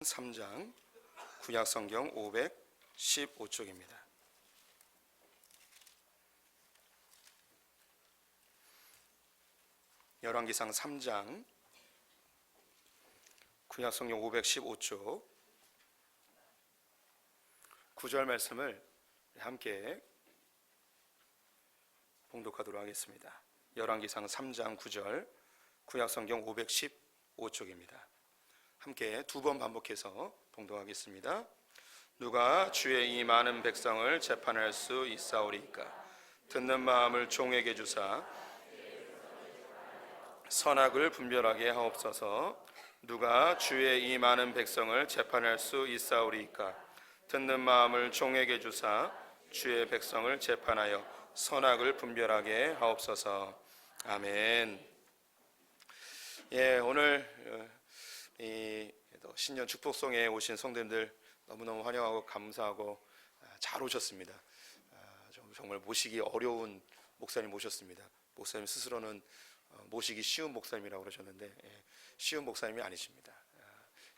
3장 구약성경 515쪽입니다. 열왕기상 3장 구약성경 515쪽 9절 말씀을 함께 봉독하도록 하겠습니다. 열왕기상 3장 9절 구약성경 515쪽입니다. 함께 두 번 반복해서 봉독하겠습니다. 누가 주의 이 많은 백성을 재판할 수 있사오리이까? 듣는 마음을 종에게 주사 선악을 분별하게 하옵소서. 누가 주의 이 많은 백성을 재판할 수 있사오리이까? 듣는 마음을 종에게 주사 주의 백성을 재판하여 선악을 분별하게 하옵소서. 아멘. 예, 오늘 이 신년 축복송에 오신 성도님들 너무너무 환영하고 감사하고 잘 오셨습니다. 정말 모시기 어려운 목사님 모셨습니다. 목사님 스스로는 모시기 쉬운 목사님이라고 그러셨는데 쉬운 목사님이 아니십니다.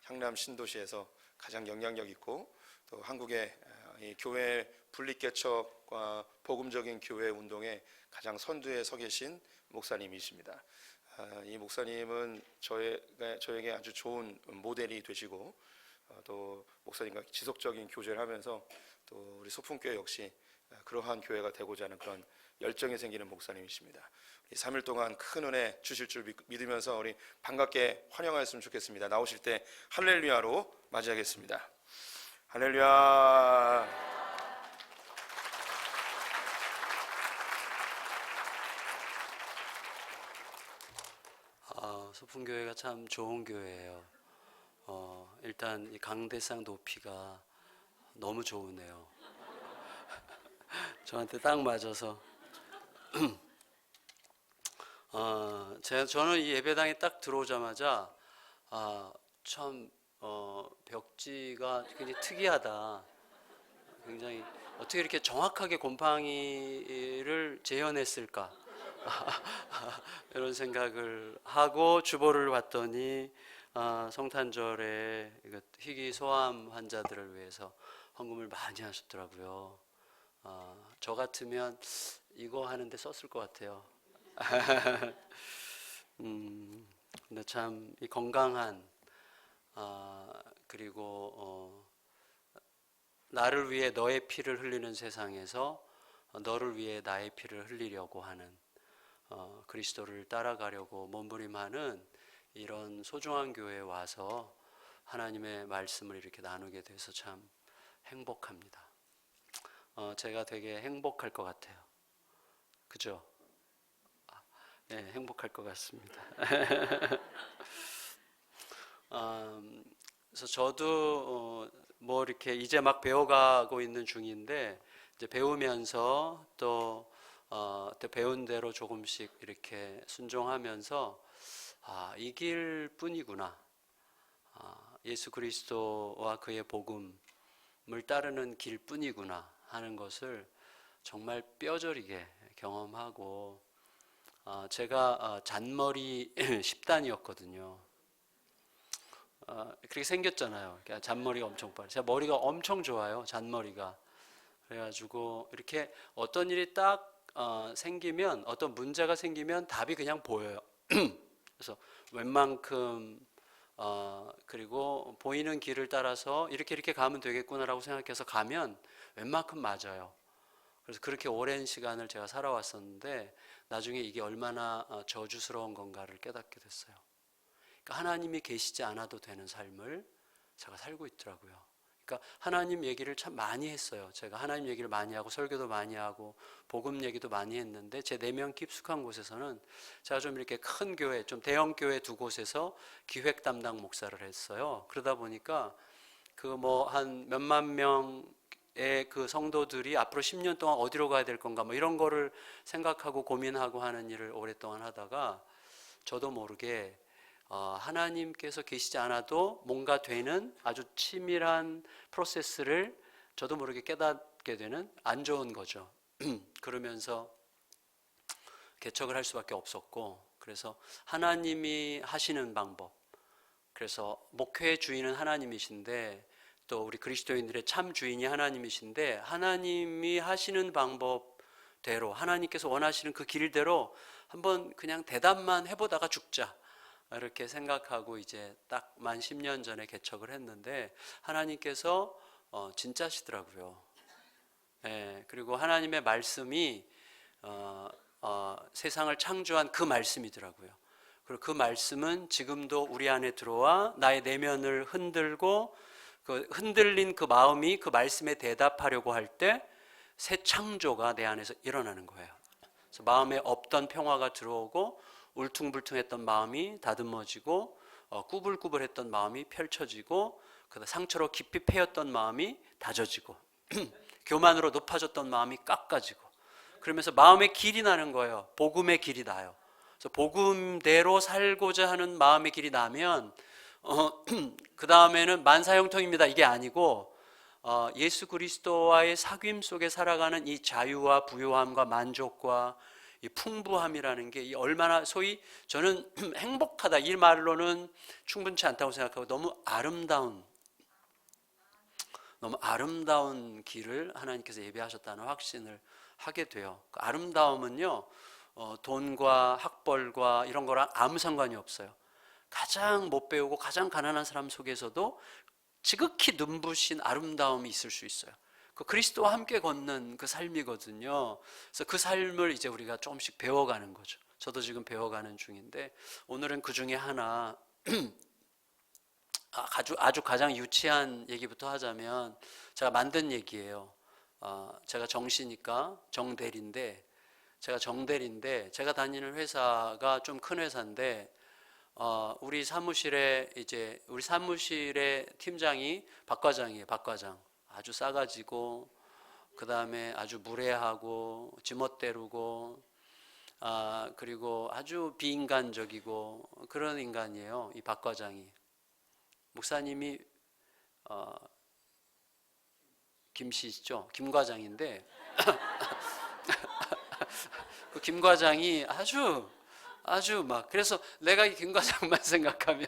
향남 신도시에서 가장 영향력 있고 또 한국의 이 교회 분립개척과 복음적인 교회 운동에 가장 선두에 서 계신 목사님이십니다. 이 목사님은 저에게 아주 좋은 모델이 되시고 또 목사님과 지속적인 교제를 하면서 또 우리 소풍교회 역시 그러한 교회가 되고자 하는 그런 열정이 생기는 목사님이십니다. 3일 동안 큰 은혜 주실 줄 믿으면서 우리 반갑게 환영하였으면 좋겠습니다. 나오실 때 할렐루야로 맞이하겠습니다. 할렐루야. 소풍교회가 참 좋은 교회예요. 일단 이 강대상 높이가 너무 좋으네요. 저한테 딱 맞아서 저는 이 예배당에 딱 들어오자마자 참 벽지가 굉장히 특이하다. 굉장히 어떻게 이렇게 정확하게 곰팡이를 재현했을까? 이런 생각을 하고 주보를 봤더니 성탄절에 희귀 소암 환자들을 위해서 헌금을 많이 하셨더라고요. 저 같으면 이거 하는데 썼을 것 같아요. 근데 참 이 건강한 그리고 나를 위해 너의 피를 흘리는 세상에서 너를 위해 나의 피를 흘리려고 하는 그리스도를 따라가려고 몸부림하는 이런 소중한 교회에 와서 하나님의 말씀을 이렇게 나누게 돼서 참 행복합니다. 제가 되게 행복할 것 같아요. 그죠? 네, 행복할 것 같습니다. 그래서 저도 뭐 이렇게 이제 막 배워가고 있는 중인데 이제 배우면서 또 배운 대로 조금씩 이렇게 순종하면서 이 길뿐이구나. 예수 그리스도와 그의 복음을 따르는 길뿐이구나 하는 것을 정말 뼈저리게 경험하고 제가 잔머리 10단이었거든요. 그렇게 생겼잖아요. 잔머리가 엄청 빠르죠. 제가 머리가 엄청 좋아요. 잔머리가. 그래가지고 이렇게 어떤 일이 딱 생기면 어떤 문제가 생기면 답이 그냥 보여요. 그래서 웬만큼 그리고 보이는 길을 따라서 이렇게 가면 되겠구나라고 생각해서 가면 웬만큼 맞아요. 그래서 그렇게 오랜 시간을 제가 살아왔었는데 나중에 이게 얼마나 저주스러운 건가를 깨닫게 됐어요. 그러니까 하나님이 계시지 않아도 되는 삶을 제가 살고 있더라고요. 그러니까 하나님 얘기를 참 많이 했어요. 제가 하나님 얘기를 많이 하고 설교도 많이 하고 복음 얘기도 많이 했는데 제 내면 깊숙한 곳에서는 제가 좀 이렇게 큰 교회, 좀 대형 교회 두 곳에서 기획 담당 목사를 했어요. 그러다 보니까 그 뭐 한 몇만 명의 그 성도들이 앞으로 10년 동안 어디로 가야 될 건가 뭐 이런 거를 생각하고 고민하고 하는 일을 오랫동안 하다가 저도 모르게 하나님께서 계시지 않아도 뭔가 되는 아주 치밀한 프로세스를 저도 모르게 깨닫게 되는 안 좋은 거죠. 그러면서 개척을 할 수밖에 없었고, 그래서 하나님이 하시는 방법, 그래서 목회의 주인은 하나님이신데 또 우리 그리스도인들의 참 주인이 하나님이신데 하나님이 하시는 방법대로 하나님께서 원하시는 그 길대로 한번 그냥 대답만 해보다가 죽자 이렇게 생각하고 이제 딱 만 10년 전에 개척을 했는데 하나님께서 진짜시더라고요. 예, 그리고 하나님의 말씀이 세상을 창조한 그 말씀이더라고요. 그리고 그 말씀은 지금도 우리 안에 들어와 나의 내면을 흔들고 그 흔들린 그 마음이 그 말씀에 대답하려고 할 때 새 창조가 내 안에서 일어나는 거예요. 그래서 마음에 없던 평화가 들어오고 울퉁불퉁했던 마음이 다듬어지고 꾸불꾸불했던 마음이 펼쳐지고 상처로 깊이 패였던 마음이 다져지고 교만으로 높아졌던 마음이 깎아지고 그러면서 마음의 길이 나는 거예요. 복음의 길이 나요. 그래서 복음대로 살고자 하는 마음의 길이 나면 그 다음에는 만사형통입니다. 이게 아니고 예수 그리스도와의 사귐 속에 살아가는 이 자유와 부요함과 만족과 이 풍부함이라는 게 얼마나 소위 저는 행복하다 이 말로는 충분치 않다고 생각하고 너무 아름다운 길을 하나님께서 예비하셨다는 확신을 하게 돼요. 그 아름다움은요 돈과 학벌과 이런 거랑 아무 상관이 없어요. 가장 못 배우고 가장 가난한 사람 속에서도 지극히 눈부신 아름다움이 있을 수 있어요. 그 그리스도와 함께 걷는 그 삶이거든요. 그래서 그 삶을 이제 우리가 조금씩 배워가는 거죠. 저도 지금 배워가는 중인데 오늘은 그 중에 하나 아주 가장 유치한 얘기부터 하자면 제가 만든 얘기예요. 제가 정시니까 정대리인데 제가 다니는 회사가 좀 큰 회사인데 우리 사무실의 팀장이 박 과장이에요. 박 과장. 아주 싸가지고 그 다음에 아주 무례하고 지멋대로고 그리고 아주 비인간적이고 그런 인간이에요. 이 박 과장이. 목사님이 김씨죠. 김 과장인데 그 김 과장이 아주 막 그래서 내가 이 김 과장만 생각하면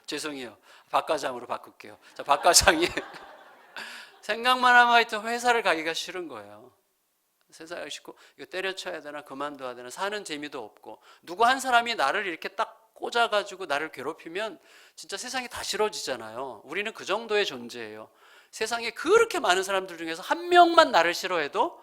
죄송해요. 박 과장으로 바꿀게요. 자, 박 과장이 생각만 하면 하여튼 회사를 가기가 싫은 거예요. 회사가 싫고 이거 때려쳐야 되나 그만둬야 되나 사는 재미도 없고 누구 한 사람이 나를 이렇게 딱 꽂아가지고 나를 괴롭히면 진짜 세상이 다 싫어지잖아요. 우리는 그 정도의 존재예요. 세상에 그렇게 많은 사람들 중에서 한 명만 나를 싫어해도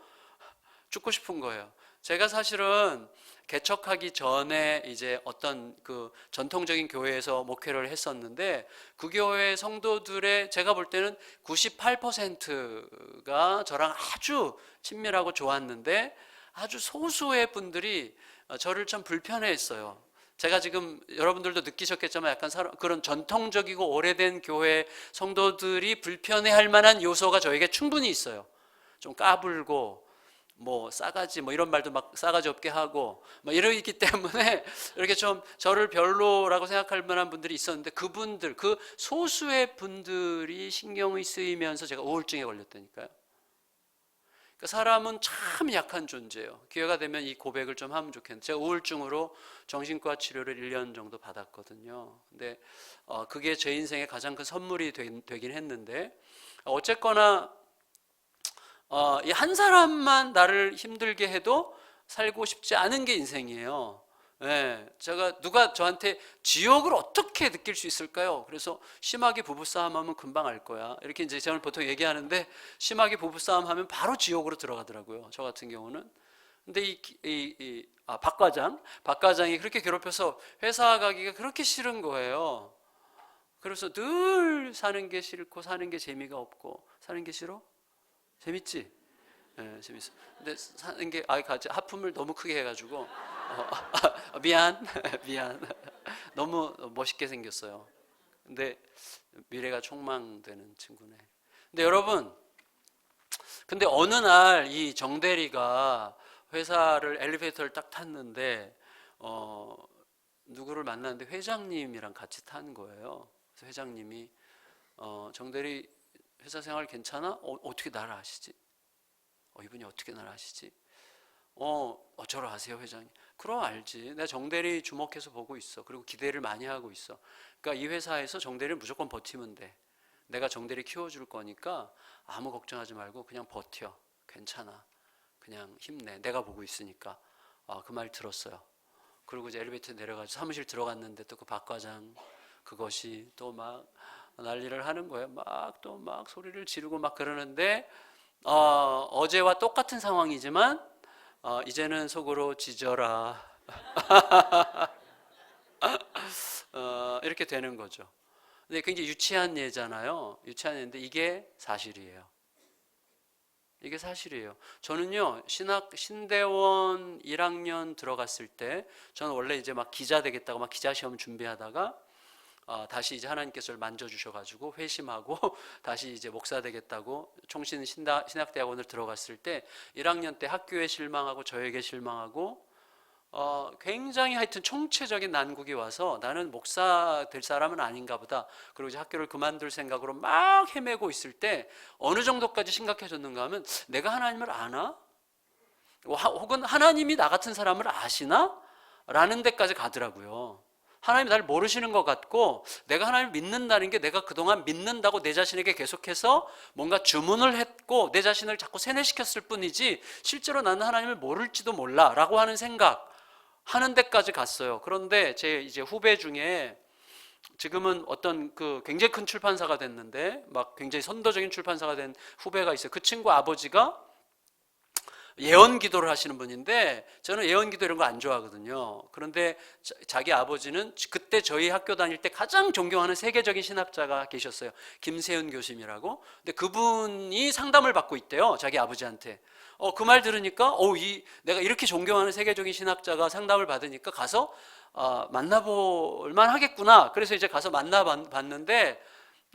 죽고 싶은 거예요. 제가 사실은 개척하기 전에 이제 어떤 그 전통적인 교회에서 목회를 했었는데 그 교회 성도들의 제가 볼 때는 98%가 저랑 아주 친밀하고 좋았는데 아주 소수의 분들이 저를 참 불편해했어요. 제가 지금 여러분들도 느끼셨겠지만 약간 그런 전통적이고 오래된 교회 성도들이 불편해할 만한 요소가 저에게 충분히 있어요. 좀 까불고 뭐 싸가지 뭐 이런 말도 막 싸가지 없게 하고 뭐 이러기 때문에 이렇게 좀 저를 별로라고 생각할 만한 분들이 있었는데 그분들 그 소수의 분들이 신경이 쓰이면서 제가 우울증에 걸렸다니까요. 그러니까 사람은 참 약한 존재예요. 기회가 되면 이 고백을 좀 하면 좋겠는데 제가 우울증으로 정신과 치료를 1년 정도 받았거든요. 근데 그게 제 인생의 가장 큰 선물이 되긴 했는데 어쨌거나 이 한 사람만 나를 힘들게 해도 살고 싶지 않은 게 인생이에요. 예, 누가 저한테 지옥을 어떻게 느낄 수 있을까요? 그래서 심하게 부부싸움 하면 금방 알 거야. 이렇게 이제 저는 보통 얘기하는데 심하게 부부싸움 하면 바로 지옥으로 들어가더라고요. 저 같은 경우는. 근데 박 과장이 그렇게 괴롭혀서 회사 가기가 그렇게 싫은 거예요. 그래서 늘 사는 게 싫고 사는 게 재미가 없고 사는 게 싫어? 재밌지? 네, 재밌어. 근데 사는 게 같이 하품을 너무 크게 해가지고 미안. 너무 멋있게 생겼어요. 근데 미래가 촉망되는 친구네. 근데 여러분, 근데 어느 날 이 정대리가 회사를 엘리베이터를 딱 탔는데 누구를 만났는데 회장님이랑 같이 탄 거예요. 그래서 회장님이 정대리 회사 생활 괜찮아? 어떻게 나를 아시지? 이분이 어떻게 나를 아시지? 저를 아세요, 회장님? 그럼 알지. 내가 정대리 주목해서 보고 있어. 그리고 기대를 많이 하고 있어. 그러니까 이 회사에서 정대리를 무조건 버티면 돼. 내가 정대리 키워줄 거니까 아무 걱정하지 말고 그냥 버텨. 괜찮아. 그냥 힘내. 내가 보고 있으니까. 그 말 들었어요. 그리고 이제 엘리베이터 내려가서 사무실 들어갔는데 또 그 박 과장 그것이 또 막 난리를 하는 거예요. 막 또 막 소리를 지르고 막 그러는데 어제와 똑같은 상황이지만 이제는 속으로 지져라. 이렇게 되는 거죠. 근데 굉장히 유치한 예잖아요. 유치한 예인데 이게 사실이에요. 이게 사실이에요. 저는요, 신대원 1학년 들어갔을 때, 저는 원래 이제 막 기자 되겠다고 막 기자 시험 준비하다가, 다시 이제 하나님께서 저를 만져주셔가지고 회심하고, 다시 이제 목사 되겠다고 신학대학원을 들어갔을 때, 1학년 때 학교에 실망하고, 저에게 실망하고, 굉장히 하여튼 총체적인 난국이 와서 나는 목사 될 사람은 아닌가 보다. 그리고 이제 학교를 그만둘 생각으로 막 헤매고 있을 때 어느 정도까지 심각해졌는가 하면 내가 하나님을 아나? 혹은 하나님이 나 같은 사람을 아시나? 라는 데까지 가더라고요. 하나님이 나를 모르시는 것 같고 내가 하나님을 믿는다는 게 내가 그동안 믿는다고 내 자신에게 계속해서 뭔가 주문을 했고 내 자신을 자꾸 세뇌시켰을 뿐이지 실제로 나는 하나님을 모를지도 몰라 라고 하는 생각 하는 데까지 갔어요. 그런데 제 이제 후배 중에 지금은 어떤 그 굉장히 큰 출판사가 됐는데 막 굉장히 선도적인 출판사가 된 후배가 있어요. 그 친구 아버지가 예언 기도를 하시는 분인데 저는 예언 기도 이런 거 안 좋아하거든요. 그런데 자기 아버지는 그때 저희 학교 다닐 때 가장 존경하는 세계적인 신학자가 계셨어요. 김세윤 교수님이라고. 근데 그분이 상담을 받고 있대요. 자기 아버지한테. 그 말 들으니까 내가 이렇게 존경하는 세계적인 신학자가 상담을 받으니까 가서 만나볼 만 하겠구나. 그래서 이제 가서 만나봤는데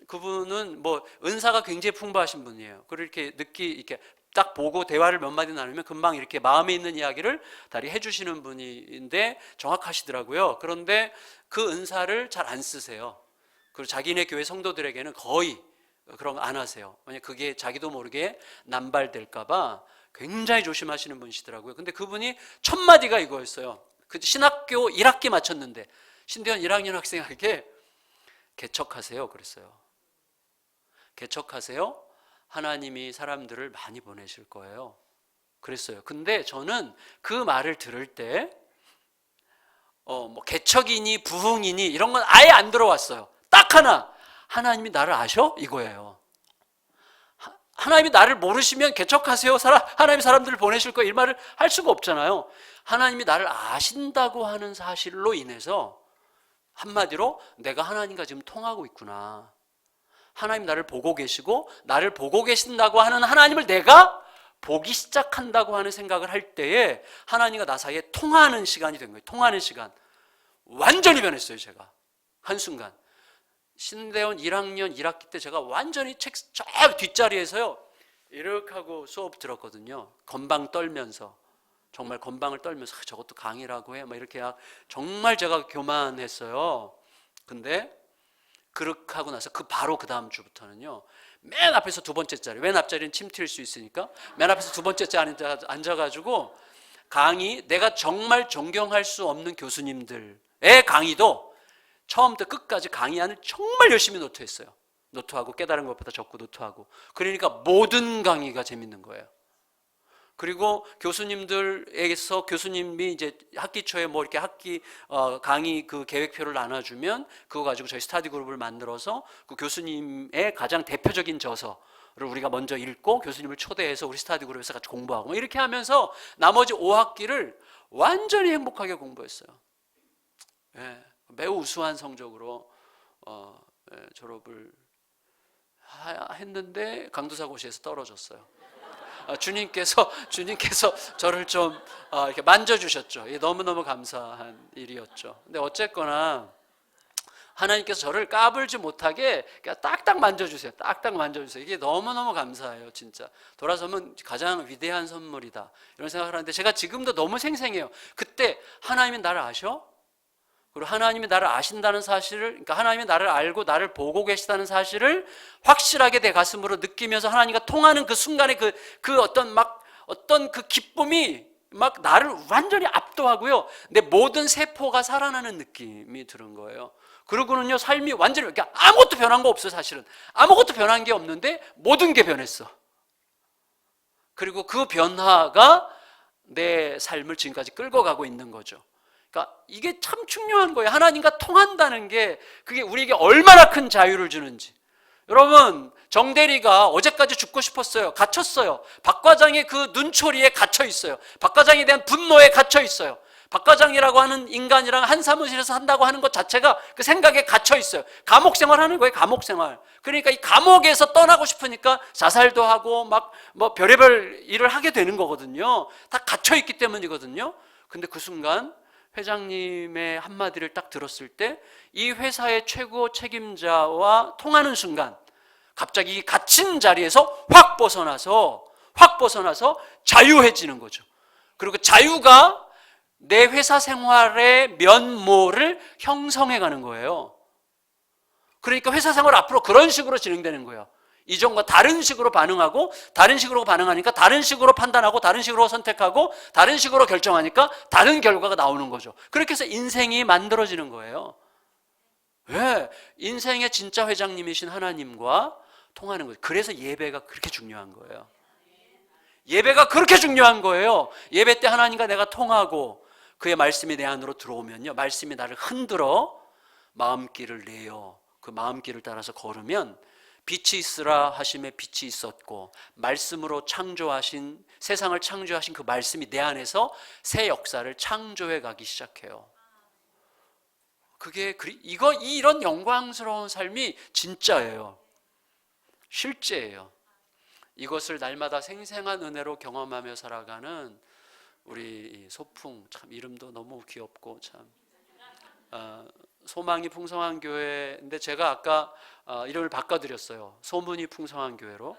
그분은 뭐 은사가 굉장히 풍부하신 분이에요. 그렇게 이렇게 딱 보고 대화를 몇 마디 나누면 금방 이렇게 마음에 있는 이야기를 다 해주시는 분인데 정확하시더라고요. 그런데 그 은사를 잘 안 쓰세요. 그리고 자기네 교회 성도들에게는 거의 그런 거 안 하세요. 왜냐면 그게 자기도 모르게 남발될까봐 굉장히 조심하시는 분이시더라고요. 근데 그분이 첫 마디가 이거였어요. 그 신학교 1학기 마쳤는데 신대원 1학년 학생에게 개척하세요. 그랬어요. 개척하세요. 하나님이 사람들을 많이 보내실 거예요. 그랬어요. 근데 저는 그 말을 들을 때 뭐 개척이니 부흥이니 이런 건 아예 안 들어왔어요. 딱 하나, 하나님이 나를 아셔? 이거예요. 하나님이 나를 모르시면 개척하세요. 하나님이 사람들을 보내실 거예요. 이 말을 할 수가 없잖아요. 하나님이 나를 아신다고 하는 사실로 인해서 한마디로 내가 하나님과 지금 통하고 있구나. 하나님 나를 보고 계시고 나를 보고 계신다고 하는 하나님을 내가 보기 시작한다고 하는 생각을 할 때에 하나님과 나 사이에 통하는 시간이 된 거예요. 통하는 시간. 완전히 변했어요. 제가 한순간 신대원 1학년 1학기 때 제가 완전히 책 저 뒷자리에서요 이렇게 하고 수업 들었거든요. 건방 떨면서 정말 건방을 떨면서 저것도 강의라고 해 막 이렇게 정말 제가 교만했어요. 근데 그렇게 하고 나서 바로 그 다음 주부터는요 맨 앞에서 두 번째 자리, 맨 앞자리는 침 튈 수 있으니까 맨 앞에서 두 번째 자리에 앉아가지고 강의, 내가 정말 존경할 수 없는 교수님들의 강의도 처음부터 끝까지 강의안을 정말 열심히 노트했어요. 노트하고 깨달은 것보다 적고 노트하고. 그러니까 모든 강의가 재밌는 거예요. 그리고 교수님들에게서 교수님이 이제 학기 초에 뭐 이렇게 강의 그 계획표를 나눠주면 그거 가지고 저희 스터디 그룹을 만들어서 그 교수님의 가장 대표적인 저서를 우리가 먼저 읽고 교수님을 초대해서 우리 스터디 그룹에서 같이 공부하고 뭐 이렇게 하면서 나머지 5학기를 완전히 행복하게 공부했어요. 예, 매우 우수한 성적으로 졸업을 했는데 강도사고시에서 떨어졌어요. 주님께서 저를 좀 이렇게 만져주셨죠. 이게 너무너무 감사한 일이었죠. 근데 어쨌거나 하나님께서 저를 까불지 못하게 딱딱 만져주세요. 딱딱 만져주세요. 이게 너무너무 감사해요. 진짜 돌아서면 가장 위대한 선물이다 이런 생각을 하는데 제가 지금도 너무 생생해요. 그때 하나님이 나를 아셔? 그리고 하나님이 나를 아신다는 사실을, 그러니까 하나님이 나를 알고 나를 보고 계시다는 사실을 확실하게 내 가슴으로 느끼면서 하나님과 통하는 그 순간에 그 어떤 그 기쁨이 막 나를 완전히 압도하고요. 내 모든 세포가 살아나는 느낌이 드는 거예요. 그러고는요, 삶이 완전히 아무것도 변한 거 없어요. 사실은 아무것도 변한 게 없는데 모든 게 변했어. 그리고 그 변화가 내 삶을 지금까지 끌고 가고 있는 거죠. 그러니까 이게 참 중요한 거예요. 하나님과 통한다는 게 그게 우리에게 얼마나 큰 자유를 주는지. 여러분, 정대리가 어제까지 죽고 싶었어요. 갇혔어요. 박 과장의 그 눈초리에 갇혀 있어요. 박 과장에 대한 분노에 갇혀 있어요. 박 과장이라고 하는 인간이랑 한 사무실에서 한다고 하는 것 자체가 그 생각에 갇혀 있어요. 감옥 생활하는 거예요. 감옥 생활. 그러니까 이 감옥에서 떠나고 싶으니까 자살도 하고 막 뭐 별의별 일을 하게 되는 거거든요. 다 갇혀 있기 때문이거든요. 근데 그 순간 회장님의 한마디를 딱 들었을 때 이 회사의 최고 책임자와 통하는 순간 갑자기 이 갇힌 자리에서 확 벗어나서 자유해지는 거죠. 그리고 자유가 내 회사 생활의 면모를 형성해 가는 거예요. 그러니까 회사 생활 앞으로 그런 식으로 진행되는 거예요. 이전과 다른 식으로 반응하고, 다른 식으로 반응하니까 다른 식으로 판단하고, 다른 식으로 선택하고, 다른 식으로 결정하니까 다른 결과가 나오는 거죠. 그렇게 해서 인생이 만들어지는 거예요. 왜? 인생의 진짜 회장님이신 하나님과 통하는 거예요. 그래서 예배가 그렇게 중요한 거예요. 예배가 그렇게 중요한 거예요. 예배 때 하나님과 내가 통하고 그의 말씀이 내 안으로 들어오면요, 말씀이 나를 흔들어 마음길을 내요. 그 마음길을 따라서 걸으면 빛이 있으라 하심에 빛이 있었고, 말씀으로 창조하신, 세상을 창조하신 그 말씀이 내 안에서 새 역사를 창조해 가기 시작해요. 그게 이런 영광스러운 삶이 진짜예요. 실제예요. 이것을 날마다 생생한 은혜로 경험하며 살아가는 우리 소풍, 참 이름도 너무 귀엽고 참 소망이 풍성한 교회인데 제가 아까 이름을 바꿔드렸어요. 소문이 풍성한 교회로.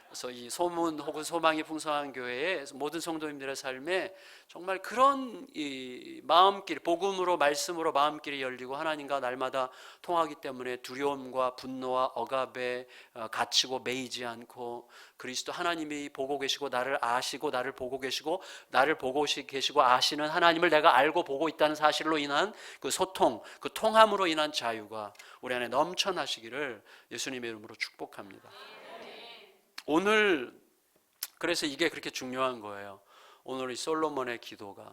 그래서 이 소문 혹은 소망이 풍성한 교회의 모든 성도님들의 삶에 정말 그런 이 마음길, 복음으로 말씀으로 마음길이 열리고 하나님과 날마다 통하기 때문에 두려움과 분노와 억압에 갇히고 매이지 않고, 그리스도 하나님이 보고 계시고 나를 아시고 나를 보고 계시고 나를 보고 계시고 아시는 하나님을 내가 알고 보고 있다는 사실로 인한 그 소통, 그 통함으로 인한 자유가 우리 안에 넘쳐나시기를 예수님의 이름으로 축복합니다. 오늘 그래서 이게 그렇게 중요한 거예요. 오늘 이 솔로몬의 기도가,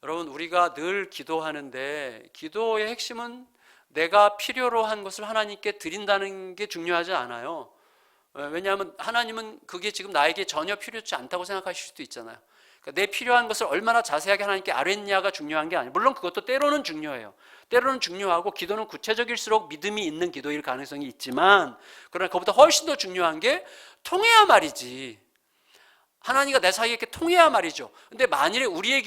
여러분 우리가 늘 기도하는데 기도의 핵심은 내가 필요로 한 것을 하나님께 드린다는 게 중요하지 않아요. 왜냐하면 하나님은 그게 지금 나에게 전혀 필요치 않다고 생각하실 수도 있잖아요. 그러니까 내 필요한 것을 얼마나 자세하게 하나님께 아뢰냐가 중요한 게 아니에요. 물론 그것도 때로는 중요해요. 때로는 중요하고 기도는 구체적일수록 믿음이 있는 기도일 가능성이 있지만, 그러나 그것보다 훨씬 더 중요한 게 통해야 말이지. 하나님과 내 사이에 이렇게 통해야 말이죠. 근데 만일에 우리가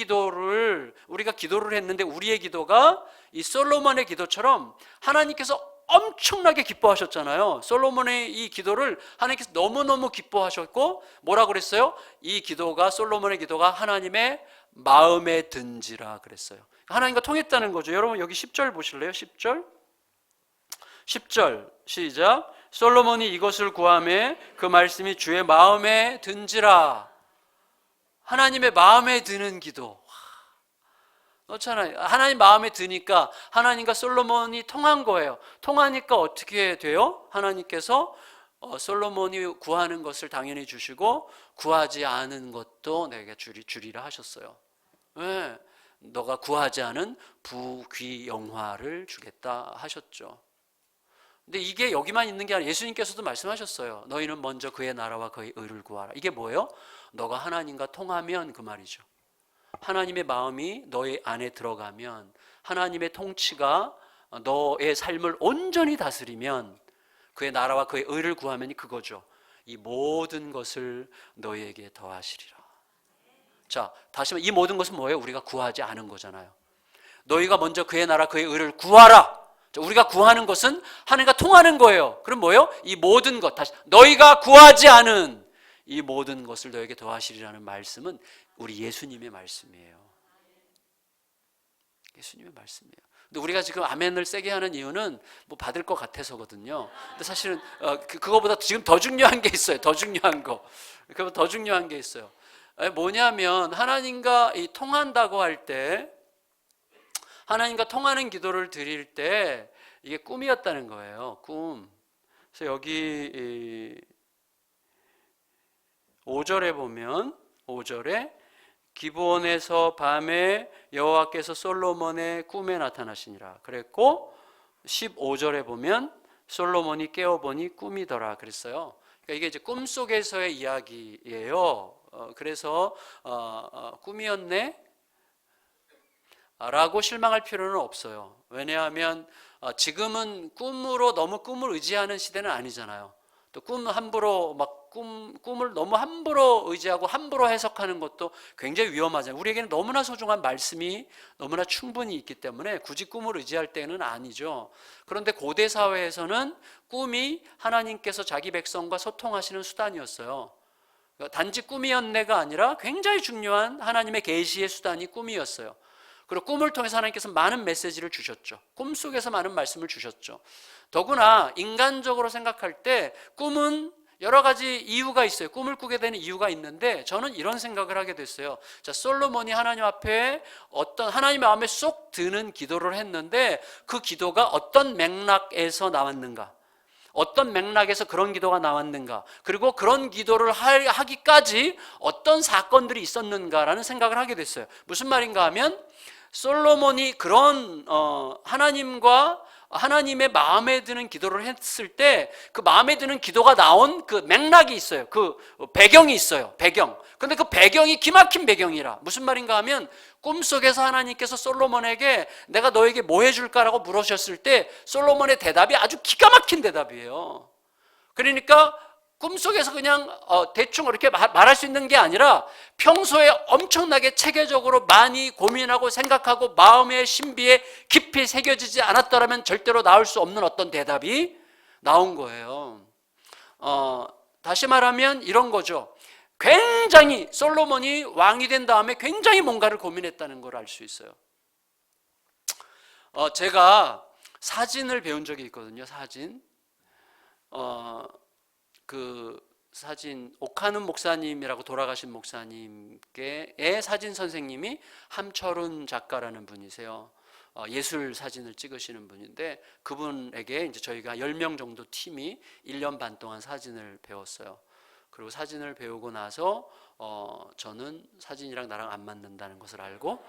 기도를 했는데 우리의 기도가 이 솔로몬의 기도처럼 하나님께서 엄청나게 기뻐하셨잖아요. 솔로몬의 이 기도를 하나님께서 너무너무 기뻐하셨고, 뭐라고 그랬어요? 이 기도가, 솔로몬의 기도가 하나님의 마음에 든지라 그랬어요. 하나님과 통했다는 거죠. 여러분 여기 10절 보실래요? 10절 시작. 솔로몬이 이것을 구하매 그 말씀이 주의 마음에 든지라. 하나님의 마음에 드는 기도. 그렇잖아요. 하나님 마음에 드니까 하나님과 솔로몬이 통한 거예요. 통하니까 어떻게 돼요? 하나님께서 솔로몬이 구하는 것을 당연히 주시고 구하지 않은 것도 내게 주리라 하셨어요. 왜? 너가 구하지 않은 부귀영화를 주겠다 하셨죠. 근데 이게 여기만 있는 게 아니라 예수님께서도 말씀하셨어요. 너희는 먼저 그의 나라와 그의 의를 구하라. 이게 뭐예요? 너가 하나님과 통하면 그 말이죠. 하나님의 마음이 너의 안에 들어가면, 하나님의 통치가 너의 삶을 온전히 다스리면, 그의 나라와 그의 의를 구하면 그거죠. 이 모든 것을 너희에게 더하시리라. 자, 다시 한번 이 모든 것은 뭐예요? 우리가 구하지 않은 거잖아요. 너희가 먼저 그의 나라 그의 의를 구하라. 우리가 구하는 것은 하나님과 통하는 거예요. 그럼 뭐예요? 이 모든 것, 다시 너희가 구하지 않은 이 모든 것을 너에게 더하시리라는 말씀은 우리 예수님의 말씀이에요. 예수님의 말씀이에요. 근데 우리가 지금 아멘을 세게 하는 이유는 뭐 받을 것 같아서거든요. 근데 사실은 그거보다 지금 더 중요한 게 있어요. 더 중요한 거. 그거보다 더 중요한 게 있어요. 뭐냐면 하나님과 통한다고 할 때, 하나님과 통하는 기도를 드릴 때 이게 꿈이었다는 거예요. 꿈. 그래서 여기 5절에 보면 5절에 기브온에서 밤에 여호와께서 솔로몬의 꿈에 나타나시니라 그랬고, 15절에 보면 솔로몬이 깨어보니 꿈이더라 그랬어요. 그러니까 이게 이제 꿈속에서의 이야기예요. 그래서 꿈이었네 라고 실망할 필요는 없어요. 왜냐하면 지금은 꿈으로 너무 꿈을 의지하는 시대는 아니잖아요. 또 꿈을 너무 함부로 의지하고 함부로 해석하는 것도 굉장히 위험하잖아요. 우리에게는 너무나 소중한 말씀이 너무나 충분히 있기 때문에 굳이 꿈을 의지할 때는 아니죠. 그런데 고대 사회에서는 꿈이 하나님께서 자기 백성과 소통하시는 수단이었어요. 단지 꿈이었네가 아니라 굉장히 중요한 하나님의 계시의 수단이 꿈이었어요. 그리고 꿈을 통해서 하나님께서 많은 메시지를 주셨죠. 꿈속에서 많은 말씀을 주셨죠. 더구나 인간적으로 생각할 때 꿈은 여러 가지 이유가 있어요. 꿈을 꾸게 되는 이유가 있는데 저는 이런 생각을 하게 됐어요. 자, 솔로몬이 하나님 앞에 어떤 하나님의 마음에 쏙 드는 기도를 했는데 그 기도가 어떤 맥락에서 나왔는가? 어떤 맥락에서 그런 기도가 나왔는가? 그리고 그런 기도를 하기까지 어떤 사건들이 있었는가라는 생각을 하게 됐어요. 무슨 말인가 하면 솔로몬이 그런 하나님의 마음에 드는 기도를 했을 때 그 마음에 드는 기도가 나온 그 맥락이 있어요. 그 배경이 있어요. 배경. 근데 그 배경이 기막힌 배경이라. 무슨 말인가 하면 꿈속에서 하나님께서 솔로몬에게 내가 너에게 뭐 해줄까라고 물으셨을 때 솔로몬의 대답이 아주 기가 막힌 대답이에요. 그러니까 꿈속에서 그냥 대충 이렇게 말할 수 있는 게 아니라 평소에 엄청나게 체계적으로 많이 고민하고 생각하고 마음의 신비에 깊이 새겨지지 않았더라면 절대로 나올 수 없는 어떤 대답이 나온 거예요. 다시 말하면 이런 거죠. 굉장히 솔로몬이 왕이 된 다음에 굉장히 뭔가를 고민했다는 걸 알 수 있어요. 제가 사진을 배운 적이 있거든요. 사진. 그 사진 오카눈 목사님이라고 돌아가신 목사님께의 사진 선생님이 함철훈 작가라는 분이세요. 예술 사진을 찍으시는 분인데 그분에게 이제 저희가 10명 정도 팀이 1년 반 동안 사진을 배웠어요. 그리고 사진을 배우고 나서 저는 사진이랑 나랑 안 맞는다는 것을 알고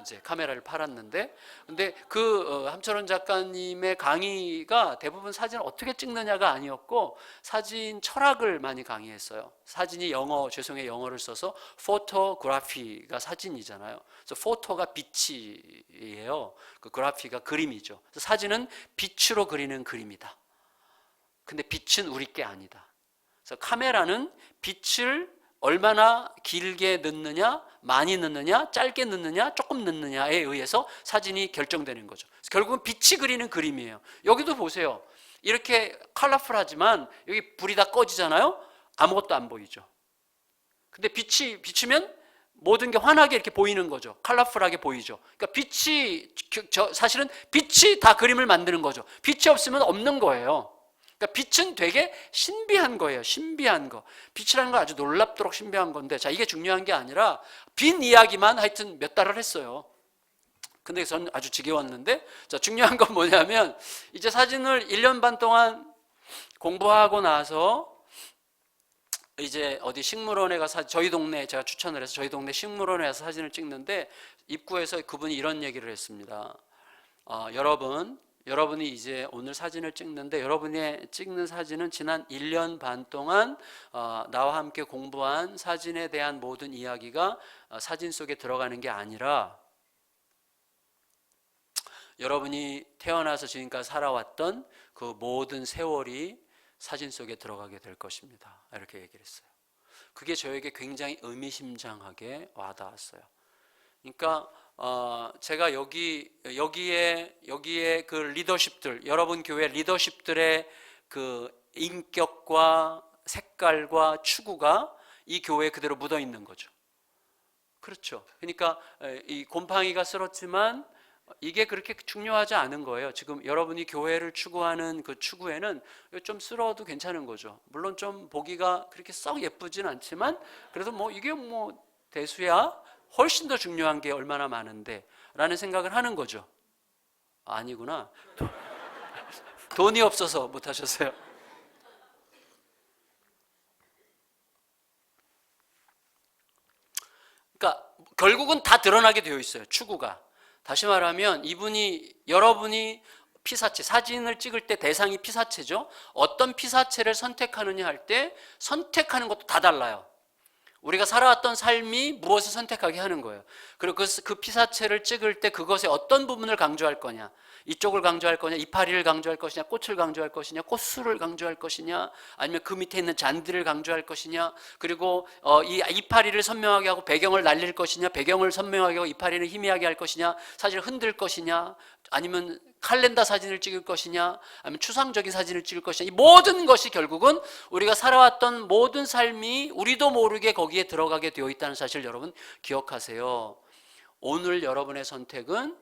이제 카메라를 팔았는데, 근데 그 함철원 작가님의 강의가 대부분 사진을 어떻게 찍느냐가 아니었고 사진 철학을 많이 강의했어요. 사진이 영어를 써서 포토그래피가 사진이잖아요. 그래서 포토가 빛이에요. 그 그래피가 그림이죠. 그래서 사진은 빛으로 그리는 그림이다. 근데 빛은 우리 게 아니다. 그래서 카메라는 빛을 얼마나 길게 넣느냐, 많이 넣느냐, 짧게 넣느냐, 조금 넣느냐에 의해서 사진이 결정되는 거죠. 그래서 결국은 빛이 그리는 그림이에요. 여기도 보세요. 이렇게 컬러풀하지만 여기 불이 다 꺼지잖아요. 아무것도 안 보이죠. 근데 빛이 비추면 모든 게 환하게 이렇게 보이는 거죠. 컬러풀하게 보이죠. 그러니까 사실은 빛이 다 그림을 만드는 거죠. 빛이 없으면 없는 거예요. 그러니까 빛은 되게 신비한 거예요. 신비한 거. 빛이라는 건 아주 놀랍도록 신비한 건데, 자, 이게 중요한 게 아니라 빈 이야기만 하여튼 몇 달을 했어요. 근데 저는 아주 지겨웠는데, 자, 중요한 건 뭐냐면 이제 사진을 1년 반 동안 공부하고 나서 이제 어디 식물원에 가서 저희 동네 제가 추천을 해서 저희 동네 식물원에 가서 사진을 찍는데 입구에서 그분이 이런 얘기를 했습니다. 여러분이 이제 오늘 사진을 찍는데 여러분이 찍는 사진은 지난 1년 반 동안 나와 함께 공부한 사진에 대한 모든 이야기가 사진 속에 들어가는 게 아니라 여러분이 태어나서 지금까지 살아왔던 그 모든 세월이 사진 속에 들어가게 될 것입니다. 이렇게 얘기를 했어요. 그게 저에게 굉장히 의미심장하게 와닿았어요. 그러니까 제가 여기에 그 리더십들, 여러분 교회 리더십들의 그 인격과 색깔과 추구가 이 교회에 그대로 묻어 있는 거죠. 그렇죠. 그러니까 이 곰팡이가 쓸었지만 이게 그렇게 중요하지 않은 거예요. 지금 여러분이 교회를 추구하는 그 추구에는 좀 쓰러워도 괜찮은 거죠. 물론 좀 보기가 그렇게 썩 예쁘진 않지만 그래도 뭐 이게 뭐 대수야 훨씬 더 중요한 게 얼마나 많은데 라는 생각을 하는 거죠. 아니구나. 돈이 없어서 못 하셨어요. 그러니까 결국은 다 드러나게 되어 있어요. 추구가. 다시 말하면 여러분이 피사체, 사진을 찍을 때 대상이 피사체죠. 어떤 피사체를 선택하느냐 할 때 선택하는 것도 다 달라요. 우리가 살아왔던 삶이 무엇을 선택하게 하는 거예요. 그리고 그 피사체를 찍을 때 그것의 어떤 부분을 강조할 거냐, 이쪽을 강조할 거냐, 이파리를 강조할 것이냐, 꽃을 강조할 것이냐, 꽃술을 강조할 것이냐, 아니면 그 밑에 있는 잔디를 강조할 것이냐, 그리고 이 이파리를 선명하게 하고 배경을 날릴 것이냐, 배경을 선명하게 하고 이파리를 희미하게 할 것이냐, 사진을 흔들 것이냐, 아니면 칼렌더 사진을 찍을 것이냐, 아니면 추상적인 사진을 찍을 것이냐, 이 모든 것이 결국은 우리가 살아왔던 모든 삶이 우리도 모르게 거기에 들어가게 되어 있다는 사실 여러분 기억하세요. 오늘 여러분의 선택은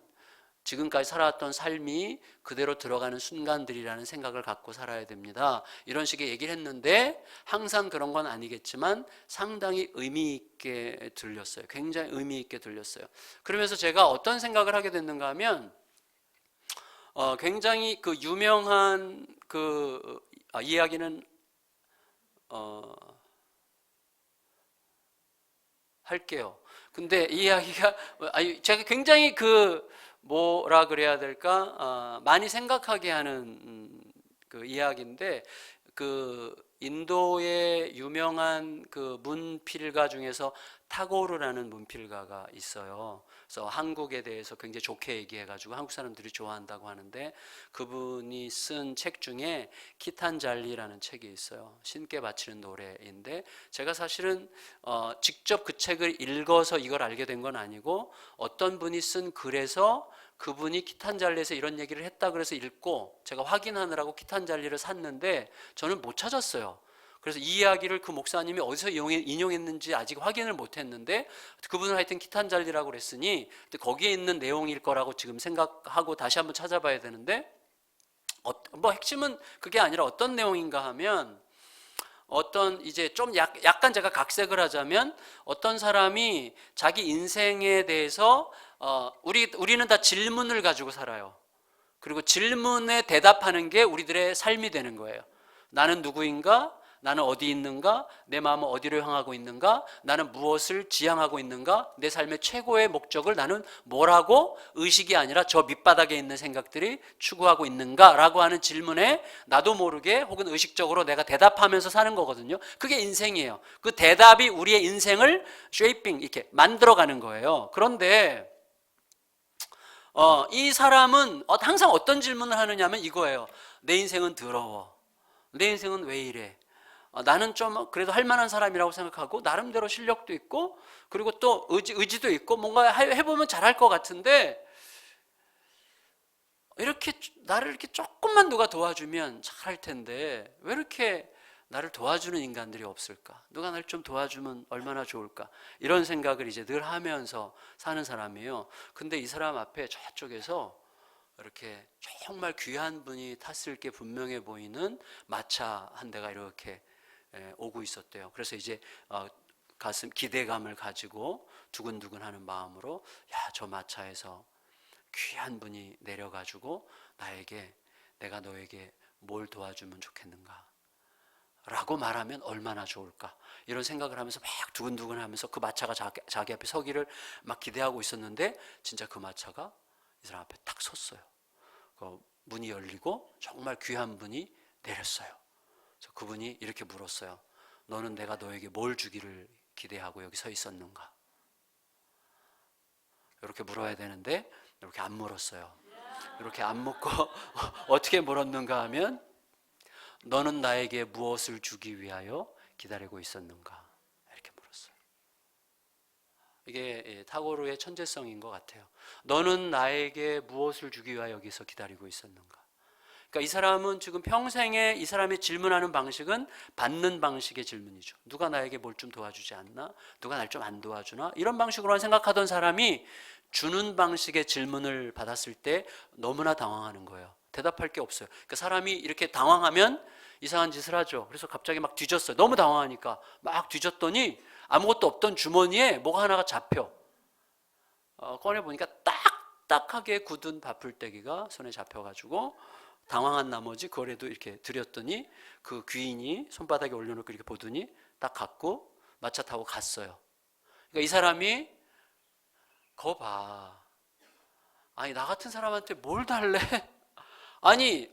지금까지 살아왔던 삶이 그대로 들어가는 순간들이라는 생각을 갖고 살아야 됩니다. 이런 식의 얘기를 했는데 항상 그런 건 아니겠지만 상당히 의미 있게 들렸어요. 굉장히 의미 있게 들렸어요. 그러면서 제가 어떤 생각을 하게 됐는가 하면 굉장히 그 유명한 이야기는 할게요. 근데 이 이야기가 제가 굉장히 뭐라 그래야 될까 많이 생각하게 하는 그 이야기인데 인도의 유명한 그 문필가 중에서 타고르라는 문필가가 있어요. 그래서 한국에 대해서 굉장히 좋게 얘기해가지고 한국 사람들이 좋아한다고 하는데 그분이 쓴 책 중에 기탄잘리라는 책이 있어요. 신께 바치는 노래인데 제가 사실은 직접 그 책을 읽어서 이걸 알게 된 건 아니고 어떤 분이 쓴 글에서 그분이 기탄잘리에서 이런 얘기를 했다 그래서 읽고 제가 확인하느라고 기탄잘리를 샀는데 저는 못 찾았어요. 그래서 이 이야기를 그 목사님이 어디서 인용했는지 아직 확인을 못했는데 그분은 하여튼 기탄잘리라고 그랬으니 거기에 있는 내용일 거라고 지금 생각하고 다시 한번 찾아봐야 되는데 뭐 핵심은 그게 아니라 어떤 내용인가 하면 이제 좀 약간 제가 각색을 하자면 어떤 사람이 자기 인생에 대해서 우리는 다 질문을 가지고 살아요. 그리고 질문에 대답하는 게 우리들의 삶이 되는 거예요. 나는 누구인가? 나는 어디 있는가? 내 마음은 어디로 향하고 있는가? 나는 무엇을 지향하고 있는가? 내 삶의 최고의 목적을 나는 뭐라고 의식이 아니라 저 밑바닥에 있는 생각들이 추구하고 있는가? 라고 하는 질문에 나도 모르게 혹은 의식적으로 내가 대답하면서 사는 거거든요. 그게 인생이에요. 그 대답이 우리의 인생을 쉐이핑 이렇게 만들어가는 거예요. 그런데 이 사람은 항상 어떤 질문을 하느냐 하면 이거예요. 내 인생은 더러워. 내 인생은 왜 이래? 나는 좀 그래도 할 만한 사람이라고 생각하고 나름대로 실력도 있고 그리고 또 의지도 있고 뭔가 해보면 잘할 것 같은데 나를 이렇게 조금만 누가 도와주면 잘할 텐데 왜 이렇게 나를 도와주는 인간들이 없을까? 누가 날 좀 도와주면 얼마나 좋을까? 이런 생각을 이제 늘 하면서 사는 사람이에요. 근데 이 사람 앞에 저쪽에서 이렇게 정말 귀한 분이 탔을 게 분명해 보이는 마차 한 대가 이렇게 오고 있었대요. 그래서 이제 가슴 기대감을 가지고 두근두근하는 마음으로 저 마차에서 귀한 분이 내려가지고 내가 너에게 뭘 도와주면 좋겠는가? 라고 말하면 얼마나 좋을까? 이런 생각을 하면서 막 두근두근하면서 그 마차가 자기 앞에 서기를 막 기대하고 있었는데 진짜 그 마차가 이 사람 앞에 딱 섰어요. 그 문이 열리고 정말 귀한 분이 내렸어요. 그래서 그분이 이렇게 물었어요. 너는 내가 너에게 뭘 주기를 기대하고 여기 서 있었는가? 이렇게 물어야 되는데 이렇게 안 물었어요. 이렇게 안 묻고 어떻게 물었는가 하면 너는 나에게 무엇을 주기 위하여 기다리고 있었는가? 이렇게 물었어요. 이게 타고르의 천재성인 것 같아요. 너는 나에게 무엇을 주기 위하여 여기서 기다리고 있었는가? 그러니까 이 사람은 지금 평생에 이 사람이 질문하는 방식은 받는 방식의 질문이죠. 누가 나에게 뭘 좀 도와주지 않나? 누가 날 좀 안 도와주나? 이런 방식으로만 생각하던 사람이 주는 방식의 질문을 받았을 때 너무나 당황하는 거예요. 대답할 게 없어요. 그러니까 사람이 이렇게 당황하면 이상한 짓을 하죠. 그래서 갑자기 막 뒤졌어요. 너무 당황하니까 막 뒤졌더니 아무것도 없던 주머니에 뭐가 하나가 잡혀. 꺼내보니까 딱딱하게 굳은 밥풀떼기가 손에 잡혀가지고 당황한 나머지 그거라도 이렇게 드렸더니 그 귀인이 손바닥에 올려놓고 이렇게 보더니 딱 갖고 마차 타고 갔어요. 그러니까 이 사람이 거 봐. 아니 나 같은 사람한테 뭘 달래? 아니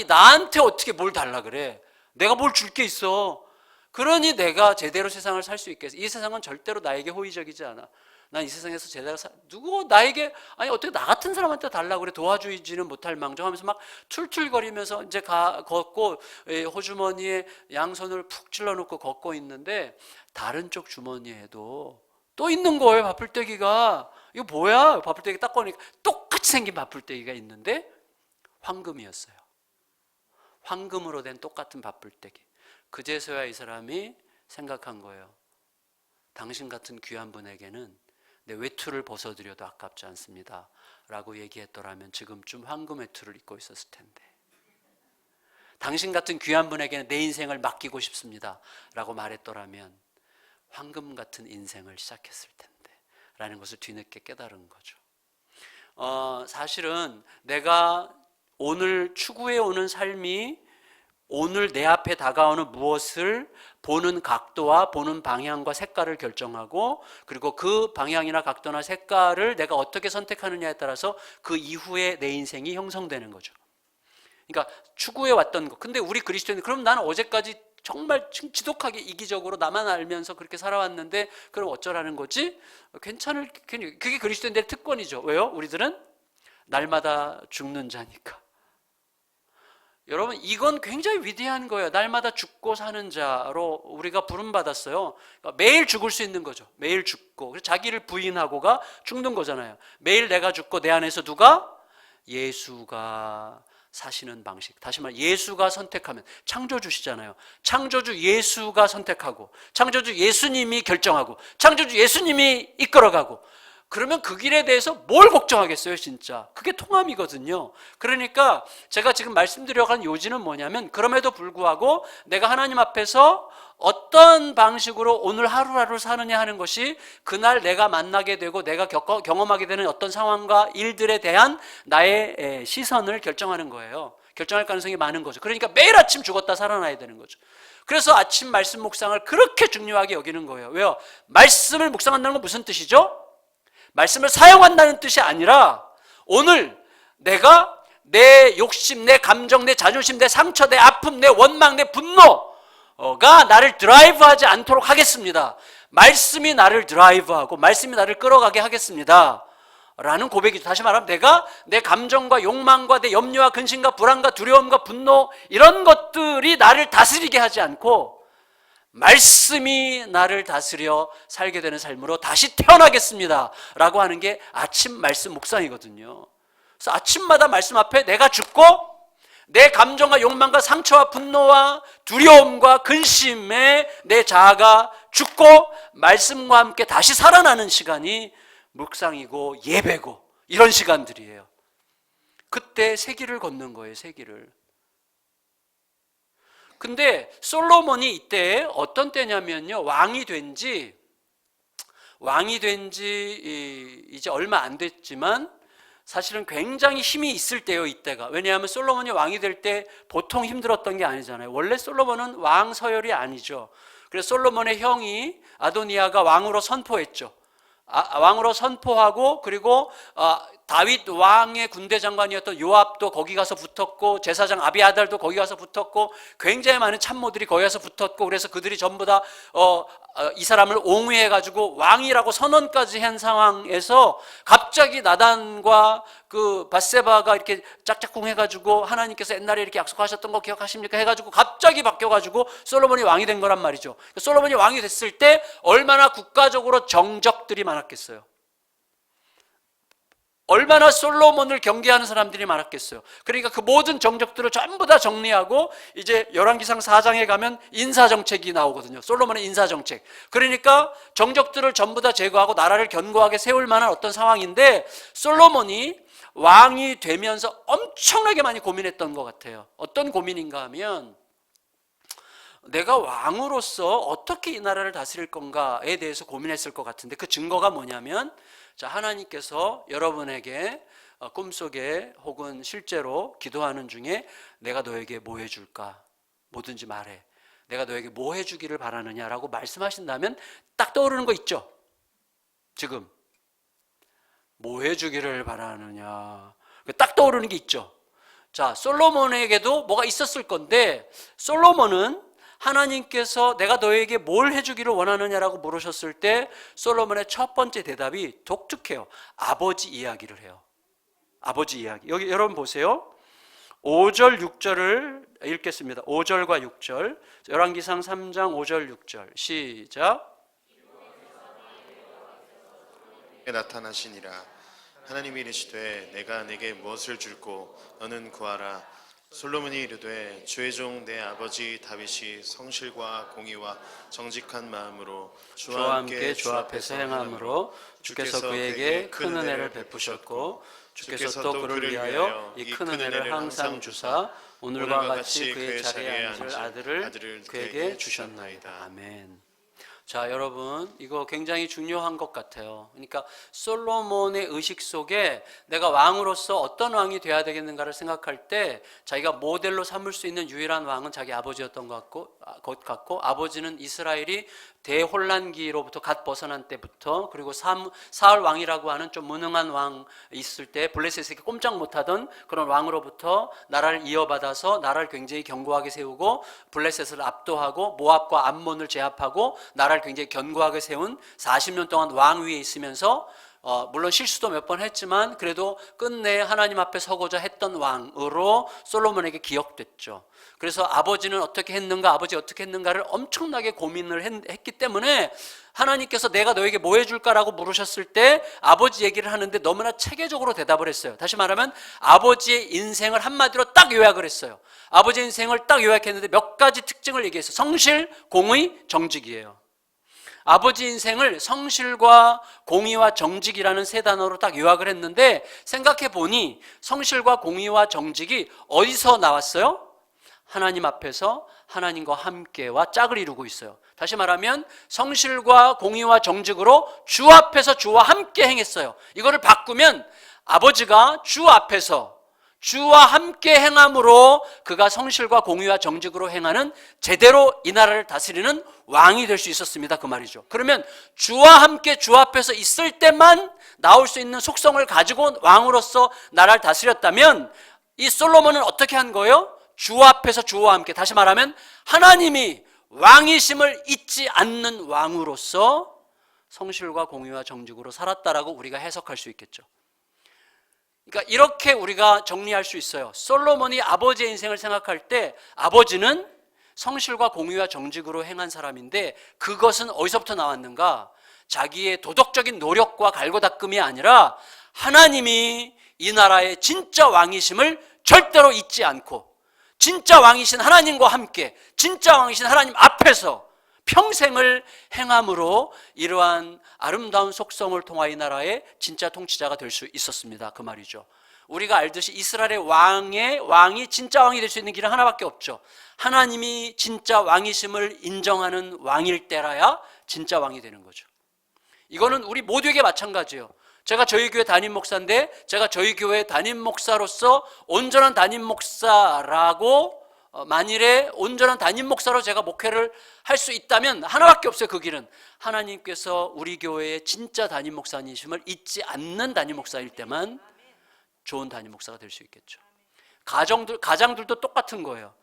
나한테 어떻게 뭘 달라 그래? 내가 뭘 줄 게 있어? 그러니 내가 제대로 세상을 살 수 있겠어? 이 세상은 절대로 나에게 호의적이지 않아. 난 이 세상에서 제대로 누구 나에게 아니 어떻게 나 같은 사람한테 달라고 그래? 도와주지는 못할 망정 하면서 막 툴툴거리면서 이제 걷고 호주머니에 양손을 푹 찔러놓고 걷고 있는데 다른 쪽 주머니에도 또 있는 거예요. 밥풀떼기가. 이거 뭐야? 밥풀떼기 딱 꺼내니까 똑같이 생긴 밥풀떼기가 있는데 황금이었어요. 황금으로 된 똑같은 밥풀떼기. 그제서야 이 사람이 생각한 거예요. 당신 같은 귀한 분에게는 내 외투를 벗어드려도 아깝지 않습니다 라고 얘기했더라면 지금쯤 황금 외투를 입고 있었을 텐데, 당신 같은 귀한 분에게는 내 인생을 맡기고 싶습니다 라고 말했더라면 황금 같은 인생을 시작했을 텐데 라는 것을 뒤늦게 깨달은 거죠. 사실은 내가 오늘 추구해 오는 삶이 오늘 내 앞에 다가오는 무엇을 보는 각도와 보는 방향과 색깔을 결정하고, 그리고 그 방향이나 각도나 색깔을 내가 어떻게 선택하느냐에 따라서 그 이후에 내 인생이 형성되는 거죠. 그러니까 추구해 왔던 것. 근데 우리 그리스도인은 그럼 나는 어제까지 정말 지독하게 이기적으로 나만 알면서 그렇게 살아왔는데 그럼 어쩌라는 거지? 그게 그리스도인들의 특권이죠. 왜요? 우리들은 날마다 죽는 자니까. 여러분 이건 굉장히 위대한 거예요. 날마다 죽고 사는 자로 우리가 부름받았어요. 그러니까 매일 죽을 수 있는 거죠. 매일 죽고, 그래서 자기를 부인하고가 죽는 거잖아요. 매일 내가 죽고 내 안에서 누가? 예수가 사시는 방식. 다시 말해 예수가 선택하면, 창조주시잖아요. 창조주 예수가 선택하고, 창조주 예수님이 결정하고, 창조주 예수님이 이끌어가고, 그러면 그 길에 대해서 뭘 걱정하겠어요 진짜. 그게 통함이거든요. 그러니까 제가 지금 말씀드려간 요지는 뭐냐면, 그럼에도 불구하고 내가 하나님 앞에서 어떤 방식으로 오늘 하루하루 사느냐 하는 것이 그날 내가 만나게 되고 내가 경험하게 되는 어떤 상황과 일들에 대한 나의 시선을 결정하는 거예요. 결정할 가능성이 많은 거죠. 그러니까 매일 아침 죽었다 살아나야 되는 거죠. 그래서 아침 말씀 묵상을 그렇게 중요하게 여기는 거예요. 왜요? 말씀을 묵상한다는 건 무슨 뜻이죠? 말씀을 사용한다는 뜻이 아니라 오늘 내가 내 욕심, 내 감정, 내 자존심, 내 상처, 내 아픔, 내 원망, 내 분노가 나를 드라이브하지 않도록 하겠습니다. 말씀이 나를 드라이브하고 말씀이 나를 끌어가게 하겠습니다 라는 고백이죠. 다시 말하면 내가 내 감정과 욕망과 내 염려와 근심과 불안과 두려움과 분노 이런 것들이 나를 다스리게 하지 않고 말씀이 나를 다스려 살게 되는 삶으로 다시 태어나겠습니다 라고 하는 게 아침 말씀 묵상이거든요. 그래서 아침마다 말씀 앞에 내가 죽고 내 감정과 욕망과 상처와 분노와 두려움과 근심에 내 자아가 죽고 말씀과 함께 다시 살아나는 시간이 묵상이고 예배고 이런 시간들이에요. 그때 새 길을 걷는 거예요. 새 길을. 근데 솔로몬이 이때 어떤 때냐면요, 왕이 된 지 이제 얼마 안 됐지만 사실은 굉장히 힘이 있을 때예요. 이때가. 왜냐하면 솔로몬이 왕이 될 때 보통 힘들었던 게 아니잖아요. 원래 솔로몬은 왕 서열이 아니죠. 그래서 솔로몬의 형이 아도니아가 왕으로 선포했죠. 왕으로 선포하고, 그리고 다윗 왕의 군대 장관이었던 요압도 거기 가서 붙었고, 제사장 아비아달도 거기 가서 붙었고, 굉장히 많은 참모들이 거기 가서 붙었고, 그래서 그들이 전부 다 이 사람을 옹위해가지고 왕이라고 선언까지 한 상황에서 갑자기 나단과 그 밧세바가 이렇게 짝짝꿍 해가지고 하나님께서 옛날에 이렇게 약속하셨던 거 기억하십니까? 해가지고 갑자기 바뀌어가지고 솔로몬이 왕이 된 거란 말이죠. 솔로몬이 왕이 됐을 때 얼마나 국가적으로 정적들이 많았겠어요. 얼마나 솔로몬을 경계하는 사람들이 많았겠어요. 그러니까 그 모든 정적들을 전부 다 정리하고 이제 열왕기상 4장에 가면 인사정책이 나오거든요. 솔로몬의 인사정책. 그러니까 정적들을 전부 다 제거하고 나라를 견고하게 세울 만한 어떤 상황인데, 솔로몬이 왕이 되면서 엄청나게 많이 고민했던 것 같아요. 어떤 고민인가 하면, 내가 왕으로서 어떻게 이 나라를 다스릴 건가에 대해서 고민했을 것 같은데, 그 증거가 뭐냐면, 자, 하나님께서 여러분에게 꿈속에 혹은 실제로 기도하는 중에 내가 너에게 뭐 해줄까? 뭐든지 말해. 내가 너에게 뭐 해주기를 바라느냐라고 말씀하신다면 딱 떠오르는 거 있죠? 지금 뭐 해주기를 바라느냐, 딱 떠오르는 게 있죠. 자, 솔로몬에게도 뭐가 있었을 건데, 솔로몬은 하나님께서 내가 너에게 뭘 해주기를 원하느냐라고 물으셨을 때 솔로몬의 첫 번째 대답이 독특해요. 아버지 이야기를 해요. 아버지 이야기. 여기 여러분 보세요. 5절 6절을 읽겠습니다. 5절과 6절. 열왕기상 3장 5절 6절 시작. 나타나시니라. 하나님이 이르시되 내가 내게 무엇을 줄꼬 너는 구하라. 솔로몬이 이르되 주의 종 내 아버지 다윗이 성실과 공의와 정직한 마음으로 주와 함께 주 앞에서 행함으로 주께서 그에게 큰 은혜를 베푸셨고 주께서 또 그를 위하여 이 큰 은혜를 항상 주사 오늘과 같이 그의 자리에 앉을 아들을 그에게 주셨나이다. 아멘. 자, 여러분, 이거 굉장히 중요한 것 같아요. 그러니까 솔로몬의 의식 속에 내가 왕으로서 어떤 왕이 돼야 되겠는가를 생각할 때 자기가 모델로 삼을 수 있는 유일한 왕은 자기 아버지였던 것 같고, 아버지는 이스라엘이 대혼란기로부터 갓 벗어난 때부터, 그리고 사울 왕이라고 하는 좀 무능한 왕 있을 때 블레셋에게 꼼짝 못하던 그런 왕으로부터 나라를 이어받아서 나라를 굉장히 견고하게 세우고 블레셋을 압도하고 모압과 암몬을 제압하고 나라를 굉장히 견고하게 세운 40년 동안 왕 위에 있으면서 물론 실수도 몇 번 했지만 그래도 끝내 하나님 앞에 서고자 했던 왕으로 솔로몬에게 기억됐죠. 그래서 아버지는 어떻게 했는가, 아버지 어떻게 했는가를 엄청나게 고민을 했기 때문에 하나님께서 내가 너에게 뭐 해줄까라고 물으셨을 때 아버지 얘기를 하는데 너무나 체계적으로 대답을 했어요. 다시 말하면 아버지의 인생을 한마디로 딱 요약을 했어요. 아버지의 인생을 딱 요약했는데 몇 가지 특징을 얘기했어요. 성실, 공의, 정직이에요. 아버지 인생을 성실과 공의와 정직이라는 세 단어로 딱 요약을 했는데, 생각해 보니 성실과 공의와 정직이 어디서 나왔어요? 하나님 앞에서 하나님과 함께와 짝을 이루고 있어요. 다시 말하면 성실과 공의와 정직으로 주 앞에서 주와 함께 행했어요. 이거를 바꾸면 아버지가 주 앞에서 주와 함께 행함으로 그가 성실과 공의와 정직으로 행하는 제대로 이 나라를 다스리는 왕이 될 수 있었습니다. 그 말이죠. 그러면 주와 함께 주 앞에서 있을 때만 나올 수 있는 속성을 가지고 왕으로서 나라를 다스렸다면 이 솔로몬은 어떻게 한 거예요? 주 앞에서 주와 함께, 다시 말하면 하나님이 왕이심을 잊지 않는 왕으로서 성실과 공의와 정직으로 살았다라고 우리가 해석할 수 있겠죠. 그러니까 이렇게 우리가 정리할 수 있어요. 솔로몬이 아버지의 인생을 생각할 때 아버지는 성실과 공의와 정직으로 행한 사람인데, 그것은 어디서부터 나왔는가? 자기의 도덕적인 노력과 갈고닦음이 아니라 하나님이 이 나라의 진짜 왕이심을 절대로 잊지 않고 진짜 왕이신 하나님과 함께 진짜 왕이신 하나님 앞에서 평생을 행함으로 이러한 아름다운 속성을 통하여 이 나라의 진짜 통치자가 될 수 있었습니다. 그 말이죠. 우리가 알듯이 이스라엘의 왕이 진짜 왕이 될 수 있는 길은 하나밖에 없죠. 하나님이 진짜 왕이심을 인정하는 왕일 때라야 진짜 왕이 되는 거죠. 이거는 우리 모두에게 마찬가지예요. 제가 저희 교회 담임 목사인데 제가 저희 교회 담임 목사로서 온전한 담임 목사라고 만일에 온전한 담임 목사로 제가 목회를 할 수 있다면 하나밖에 없어요. 그 길은 하나님께서 우리 교회의 진짜 담임 목사님이심을 잊지 않는 담임 목사일 때만 좋은 담임 목사가 될 수 있겠죠. 가장들도 똑같은 거예요.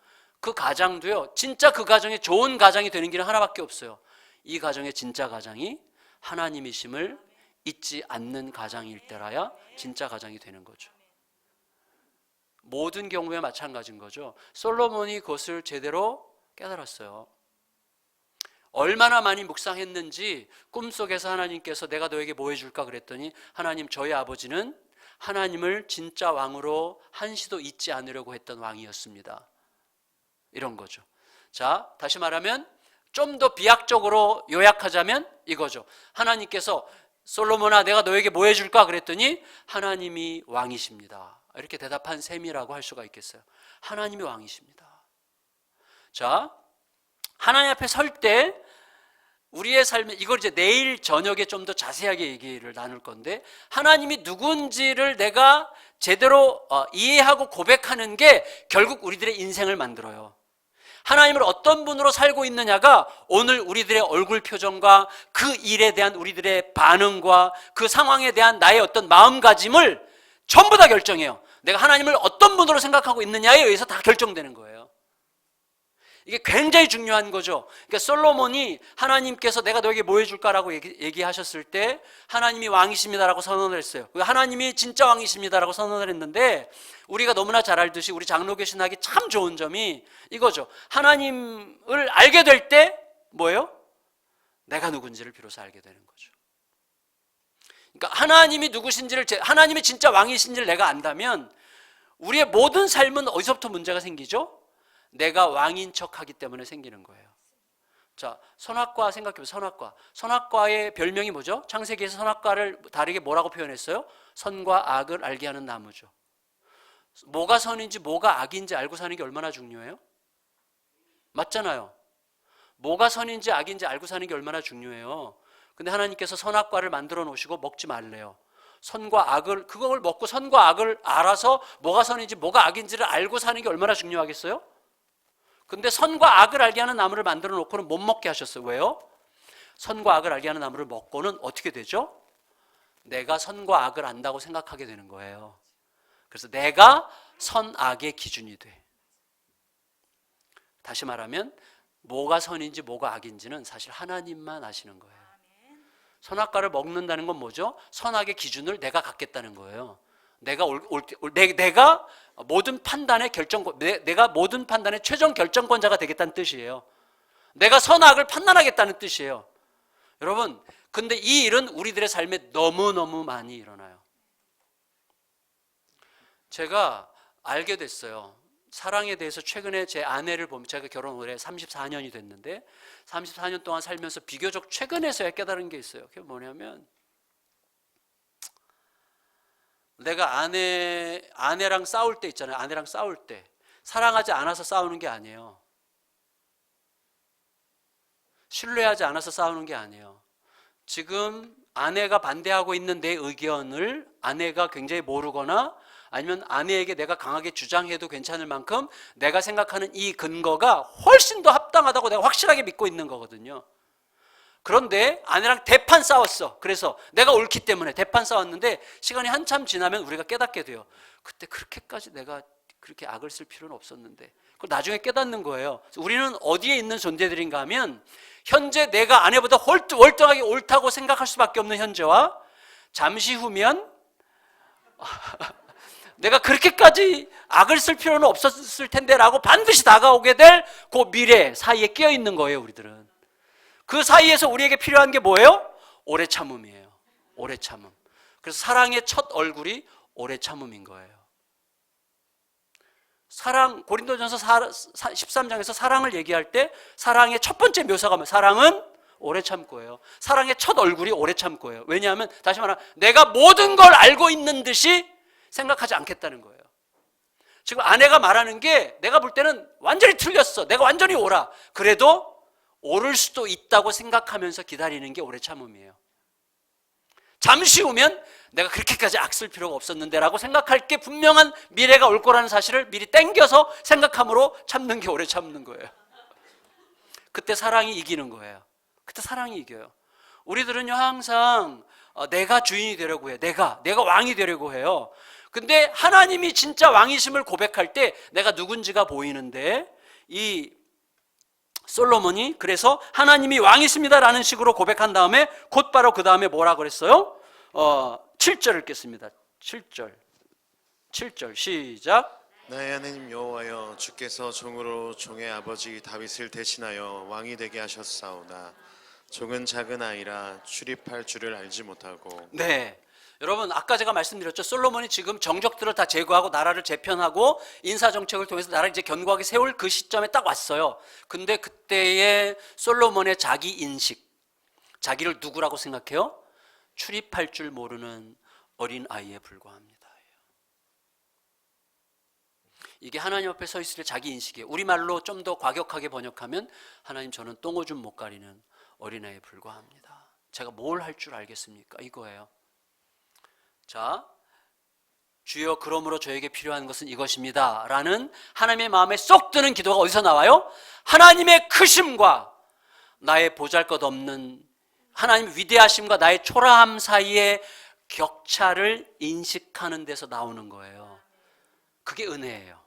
그 가장도요, 진짜 그 가정이 좋은 가장이 되는 길은 하나밖에 없어요. 이 가정의 진짜 가장이 하나님이심을 잊지 않는 가장일 때라야 진짜 가장이 되는 거죠. 모든 경우에 마찬가지인 거죠. 솔로몬이 그것을 제대로 깨달았어요. 얼마나 많이 묵상했는지 꿈속에서 하나님께서 내가 너에게 뭐 해줄까 그랬더니 하나님, 저희 아버지는 하나님을 진짜 왕으로 한시도 잊지 않으려고 했던 왕이었습니다. 이런 거죠. 자, 다시 말하면 좀 더 비약적으로 요약하자면 이거죠. 하나님께서 솔로몬아 내가 너에게 뭐 해줄까 그랬더니 하나님이 왕이십니다. 이렇게 대답한 셈이라고 할 수가 있겠어요. 하나님이 왕이십니다. 자, 하나님 앞에 설 때 우리의 삶에 이걸 이제 내일 저녁에 좀 더 자세하게 얘기를 나눌 건데 하나님이 누군지를 내가 제대로 이해하고 고백하는 게 결국 우리들의 인생을 만들어요. 하나님을 어떤 분으로 살고 있느냐가 오늘 우리들의 얼굴 표정과 그 일에 대한 우리들의 반응과 그 상황에 대한 나의 어떤 마음가짐을 전부 다 결정해요. 내가 하나님을 어떤 분으로 생각하고 있느냐에 의해서 다 결정되는 거예요. 이게 굉장히 중요한 거죠. 그러니까 솔로몬이 하나님께서 내가 너에게 뭐 해줄까라고 얘기하셨을 때 하나님이 왕이십니다라고 선언을 했어요. 하나님이 진짜 왕이십니다라고 선언을 했는데 우리가 너무나 잘 알듯이 우리 장로교 신학이 참 좋은 점이 이거죠. 하나님을 알게 될 때 뭐예요? 내가 누군지를 비로소 알게 되는 거죠. 그러니까 하나님이 누구신지를 하나님이 진짜 왕이신지를 내가 안다면 우리의 모든 삶은 어디서부터 문제가 생기죠? 내가 왕인 척하기 때문에 생기는 거예요. 자, 선악과 생각해보세요. 선악과의 별명이 뭐죠? 창세기에서 선악과를 다르게 뭐라고 표현했어요? 선과 악을 알게 하는 나무죠. 뭐가 선인지 뭐가 악인지 알고 사는 게 얼마나 중요해요? 맞잖아요. 뭐가 선인지 악인지 알고 사는 게 얼마나 중요해요. 근데 하나님께서 선악과를 만들어 놓으시고 먹지 말래요. 선과 악을, 그걸 먹고 선과 악을 알아서 뭐가 선인지 뭐가 악인지를 알고 사는 게 얼마나 중요하겠어요? 근데 선과 악을 알게 하는 나무를 만들어 놓고는 못 먹게 하셨어요. 왜요? 선과 악을 알게 하는 나무를 먹고는 어떻게 되죠? 내가 선과 악을 안다고 생각하게 되는 거예요. 그래서 내가 선악의 기준이 돼. 다시 말하면 뭐가 선인지 뭐가 악인지는 사실 하나님만 아시는 거예요. 선악과를 먹는다는 건 뭐죠? 선악의 기준을 내가 갖겠다는 거예요. 내가 모든 판단의 내가 모든 판단의 최종 결정권자가 되겠다는 뜻이에요. 내가 선악을 판단하겠다는 뜻이에요. 여러분, 근데 이 일은 우리들의 삶에 너무너무 많이 일어나요. 제가 알게 됐어요. 사랑에 대해서 최근에 제 아내를 보면, 제가 결혼 올해 34년이 됐는데 34년 동안 살면서 비교적 최근에서야 깨달은 게 있어요. 그게 뭐냐면 내가 아내랑 싸울 때 있잖아요. 아내랑 싸울 때 사랑하지 않아서 싸우는 게 아니에요. 신뢰하지 않아서 싸우는 게 아니에요. 지금 아내가 반대하고 있는 내 의견을 아내가 굉장히 모르거나 아니면 아내에게 내가 강하게 주장해도 괜찮을 만큼 내가 생각하는 이 근거가 훨씬 더 합당하다고 내가 확실하게 믿고 있는 거거든요. 그런데 아내랑 대판 싸웠어. 그래서 내가 옳기 때문에 대판 싸웠는데 시간이 한참 지나면 우리가 깨닫게 돼요. 그때 그렇게까지 내가 그렇게 악을 쓸 필요는 없었는데. 그걸 나중에 깨닫는 거예요. 우리는 어디에 있는 존재들인가 하면 현재 내가 아내보다 월등하게 옳다고 생각할 수밖에 없는 현재와 잠시 후면 내가 그렇게까지 악을 쓸 필요는 없었을 텐데 라고 반드시 다가오게 될 그 미래 사이에 끼어 있는 거예요. 우리들은. 그 사이에서 우리에게 필요한 게 뭐예요? 오래 참음이에요. 오래 참음. 그래서 사랑의 첫 얼굴이 오래 참음인 거예요. 사랑, 고린도전서 13장에서 사랑을 얘기할 때 사랑의 첫 번째 묘사가 뭐예요? 사랑은 오래 참고예요. 사랑의 첫 얼굴이 오래 참고예요. 왜냐하면 다시 말하면 내가 모든 걸 알고 있는 듯이 생각하지 않겠다는 거예요. 지금 아내가 말하는 게 내가 볼 때는 완전히 틀렸어. 내가 완전히 옳아. 그래도 옳을 수도 있다고 생각하면서 기다리는 게 오래 참음이에요. 잠시 후면 내가 그렇게까지 악쓸 필요가 없었는데 라고 생각할 게 분명한 미래가 올 거라는 사실을 미리 땡겨서 생각함으로 참는 게 오래 참는 거예요. 그때 사랑이 이기는 거예요. 그때 사랑이 이겨요. 우리들은요 항상 내가 주인이 되려고 해요. 내가 왕이 되려고 해요. 근데 하나님이 진짜 왕이심을 고백할 때 내가 누군지가 보이는데 이 솔로몬이 그래서 하나님이 왕이십니다라는 식으로 고백한 다음에 곧바로 그 다음에 뭐라 그랬어요? 7절 읽겠습니다. 7절 시작. 나의 하나님 여호와여, 주께서 종으로 종의 아버지 다윗을 대신하여 왕이 되게 하셨사오나 종은 작은 아이라 출입할 줄을 알지 못하고. 네, 여러분 아까 제가 말씀드렸죠. 솔로몬이 지금 정적들을 다 제거하고 나라를 재편하고 인사정책을 통해서 나라를 이제 견고하게 세울 그 시점에 딱 왔어요. 근데 그때의 솔로몬의 자기 인식, 자기를 누구라고 생각해요? 출입할 줄 모르는 어린 아이에 불과합니다. 이게 하나님 앞에 서 있을 때 자기 인식이에요. 우리말로 좀 더 과격하게 번역하면 하나님 저는 똥오줌 못 가리는 어린아이에 불과합니다. 제가 뭘 할 줄 알겠습니까? 이거예요. 자, 주여 그러므로 저에게 필요한 것은 이것입니다 라는 하나님의 마음에 쏙 드는 기도가 어디서 나와요? 하나님의 크심과 나의 보잘것없는 하나님의 위대하심과 나의 초라함 사이의 격차를 인식하는 데서 나오는 거예요. 그게 은혜예요.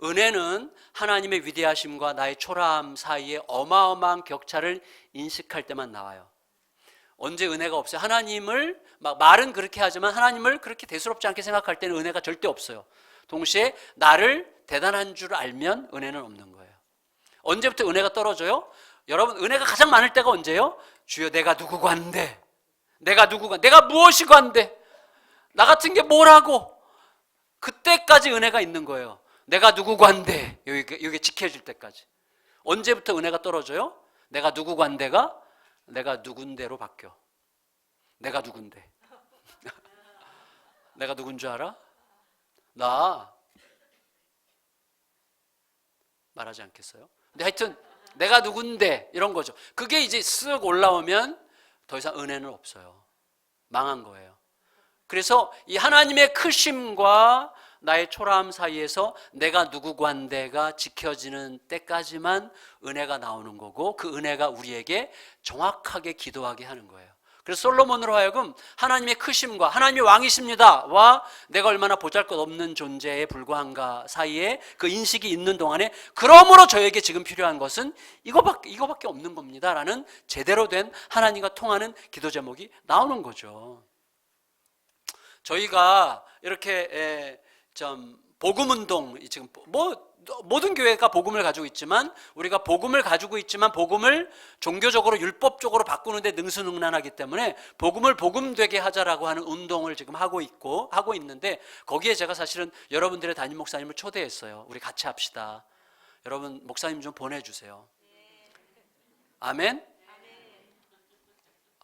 은혜는 하나님의 위대하심과 나의 초라함 사이의 어마어마한 격차를 인식할 때만 나와요. 언제 은혜가 없어요? 하나님을 막 말은 그렇게 하지만 하나님을 그렇게 대수롭지 않게 생각할 때는 은혜가 절대 없어요. 동시에 나를 대단한 줄 알면 은혜는 없는 거예요. 언제부터 은혜가 떨어져요? 여러분 은혜가 가장 많을 때가 언제예요? 주여 내가 누구고 한데, 내가 무엇이고 한데, 나 같은 게 뭐라고, 그때까지 은혜가 있는 거예요. 내가 누구고 한데, 이게 지켜질 때까지. 언제부터 은혜가 떨어져요? 내가 누구고 한데가 내가 누군데로 바뀌어. 내가 누군데? 내가 누군 줄 알아? 나 말하지 않겠어요? 근데 하여튼 내가 누군데 이런 거죠. 그게 이제 쓱 올라오면 더 이상 은혜는 없어요. 망한 거예요. 그래서 이 하나님의 크심과 나의 초라함 사이에서 내가 누구고 한데가 지켜지는 때까지만 은혜가 나오는 거고, 그 은혜가 우리에게 정확하게 기도하게 하는 거예요. 그래서 솔로몬으로 하여금 하나님의 크심과 하나님의 왕이십니다와 내가 얼마나 보잘것없는 존재에 불과한가 사이에 그 인식이 있는 동안에, 그러므로 저에게 지금 필요한 것은 이거밖에 없는 겁니다 라는 제대로 된 하나님과 통하는 기도 제목이 나오는 거죠. 저희가 이렇게 복음운동, 지금 모든 교회가 복음을 가지고 있지만, 우리가 복음을 가지고 있지만 복음을 종교적으로 율법적으로 바꾸는데 능수능란하기 때문에 복음을 복음되게 하자라고 하는 운동을 지금 하고 있는데, 거기에 제가 사실은 여러분들의 담임 목사님을 초대했어요. 우리 같이 합시다. 여러분 목사님 좀 보내주세요. 아멘?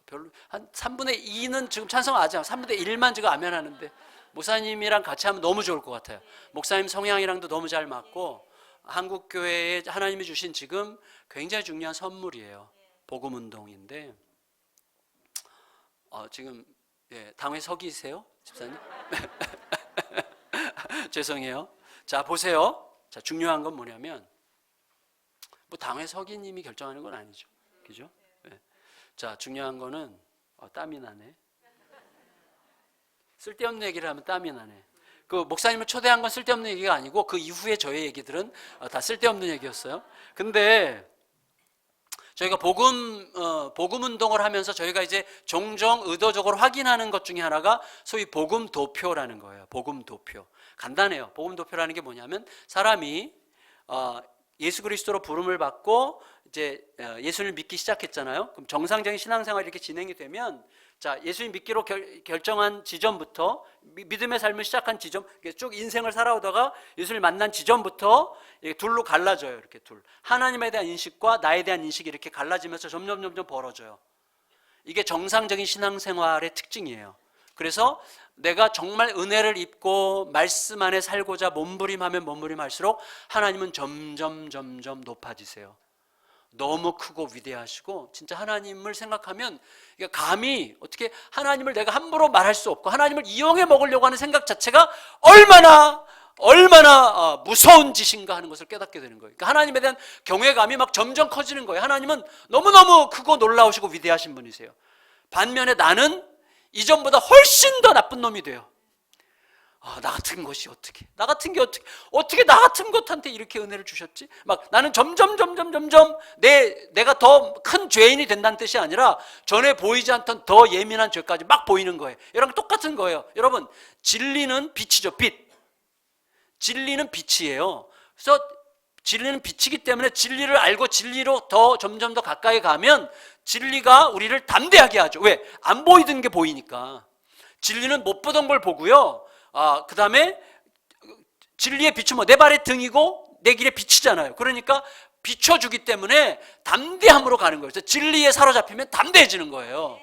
별로 한 3분의 2는 지금 찬성하지 않아요. 3분의 1만 지금 아멘 하는데, 목사님이랑 같이 하면 너무 좋을 것 같아요. 목사님 성향이랑도 너무 잘 맞고, 한국교회에 하나님이 주신 지금 굉장히 중요한 선물이에요. 복음운동인데, 지금 당회 서기세요? 집사님? 죄송해요. 자, 보세요. 자, 중요한 건 뭐냐면, 뭐 당회 서기님이 결정하는 건 아니죠. 그죠? 네. 자, 중요한 거는 땀이 나네. 쓸데없는 얘기를 하면 땀이 나네. 그 목사님을 초대한 건 쓸데없는 얘기가 아니고, 그 이후에 저의 얘기들은 다 쓸데없는 얘기였어요. 근데 저희가 복음 운동을 하면서 저희가 이제 종종 의도적으로 확인하는 것 중에 하나가 소위 복음 도표라는 거예요. 복음 도표. 간단해요. 복음 도표라는 게 뭐냐면, 사람이 예수 그리스도로 부름을 받고 이제 예수를 믿기 시작했잖아요. 그럼 정상적인 신앙생활이 이렇게 진행이 되면, 자, 예수님 믿기로 결정한 지점부터, 믿음의 삶을 시작한 지점, 쭉 인생을 살아오다가 예수를 만난 지점부터 둘로 갈라져요. 이렇게 둘. 하나님에 대한 인식과 나에 대한 인식이 이렇게 갈라지면서 점점 벌어져요. 이게 정상적인 신앙생활의 특징이에요. 그래서 내가 정말 은혜를 입고 말씀 안에 살고자 몸부림하면 몸부림할수록 하나님은 점점 높아지세요. 너무 크고 위대하시고, 진짜 하나님을 생각하면 감히 어떻게 하나님을 내가 함부로 말할 수 없고, 하나님을 이용해 먹으려고 하는 생각 자체가 얼마나 무서운 짓인가 하는 것을 깨닫게 되는 거예요. 그러니까 하나님에 대한 경외감이 막 점점 커지는 거예요. 하나님은 너무너무 크고 놀라우시고 위대하신 분이세요. 반면에 나는 이전보다 훨씬 더 나쁜 놈이 돼요. 나 같은 것이 어떻게 나 같은 것한테 이렇게 은혜를 주셨지? 막 나는 점점 내가 더 큰 죄인이 된다는 뜻이 아니라 전에 보이지 않던 더 예민한 죄까지 막 보이는 거예요. 여러분 똑같은 거예요. 여러분, 진리는 빛이죠. 빛. 진리는 빛이에요. 그래서 진리는 빛이기 때문에 진리를 알고 진리로 점점 더 가까이 가면 진리가 우리를 담대하게 하죠. 왜? 안 보이던 게 보이니까. 진리는 못 보던 걸 보고요. 그 다음에 진리의 빛은 뭐 내 발의 등이고 내 길에 비치잖아요. 그러니까 비춰주기 때문에 담대함으로 가는 거예요. 그래서 진리에 사로잡히면 담대해지는 거예요.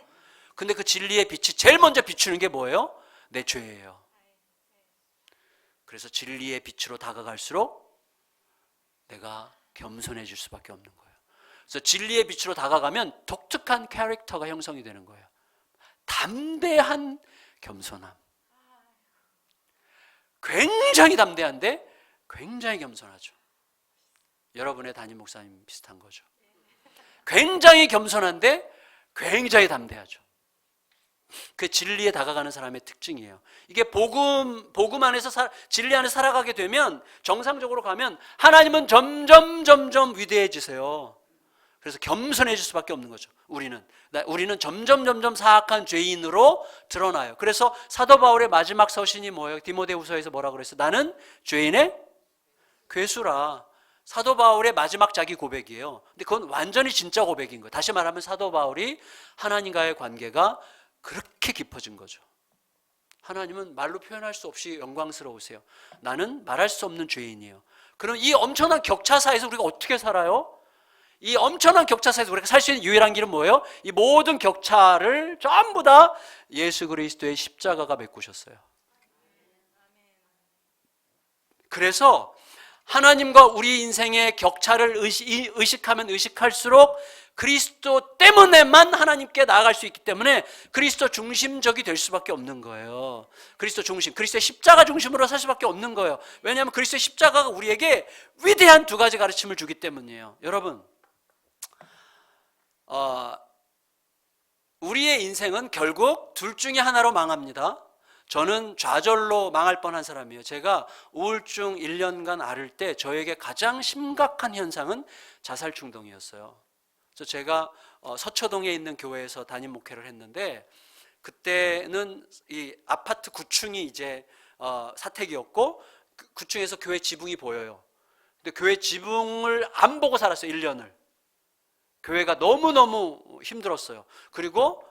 근데 그 진리의 빛이 제일 먼저 비추는 게 뭐예요? 내 죄예요. 그래서 진리의 빛으로 다가갈수록 내가 겸손해질 수밖에 없는 거예요. 그래서 진리의 빛으로 다가가면 독특한 캐릭터가 형성이 되는 거예요. 담대한 겸손함. 굉장히 담대한데 굉장히 겸손하죠. 여러분의 담임 목사님 비슷한 거죠. 굉장히 겸손한데 굉장히 담대하죠. 그 진리에 다가가는 사람의 특징이에요. 이게 복음 안에서 진리 안에 살아가게 되면 정상적으로 가면 하나님은 점점 위대해지세요. 그래서 겸손해질 수밖에 없는 거죠. 우리는 점점 사악한 죄인으로 드러나요. 그래서 사도 바울의 마지막 서신이 뭐예요? 디모데후서에서 뭐라고 그랬어요? 나는 죄인의 괴수라. 사도 바울의 마지막 자기 고백이에요. 근데 그건 완전히 진짜 고백인 거예요. 다시 말하면 사도 바울이 하나님과의 관계가 그렇게 깊어진 거죠. 하나님은 말로 표현할 수 없이 영광스러우세요. 나는 말할 수 없는 죄인이에요. 그럼 이 엄청난 격차 사이에서 우리가 어떻게 살아요? 이 엄청난 격차 사이에서 우리가 살 수 있는 유일한 길은 뭐예요? 이 모든 격차를 전부 다 예수 그리스도의 십자가가 메꾸셨어요. 그래서 하나님과 우리 인생의 격차를 의식하면 의식할수록 그리스도 때문에만 하나님께 나아갈 수 있기 때문에 그리스도 중심적이 될 수밖에 없는 거예요. 그리스도 중심, 그리스도의 십자가 중심으로 살 수밖에 없는 거예요. 왜냐하면 그리스도의 십자가가 우리에게 위대한 두 가지 가르침을 주기 때문이에요. 여러분, 우리의 인생은 결국 둘 중에 하나로 망합니다. 저는 좌절로 망할 뻔한 사람이에요. 제가 우울증 1년간 앓을 때 저에게 가장 심각한 현상은 자살 충동이었어요. 그래서 제가 서초동에 있는 교회에서 담임 목회를 했는데 그때는 이 아파트 9층이 이제 사택이었고 9층에서 교회 지붕이 보여요. 근데 교회 지붕을 안 보고 살았어요. 1년을. 교회가 너무너무 힘들었어요. 그리고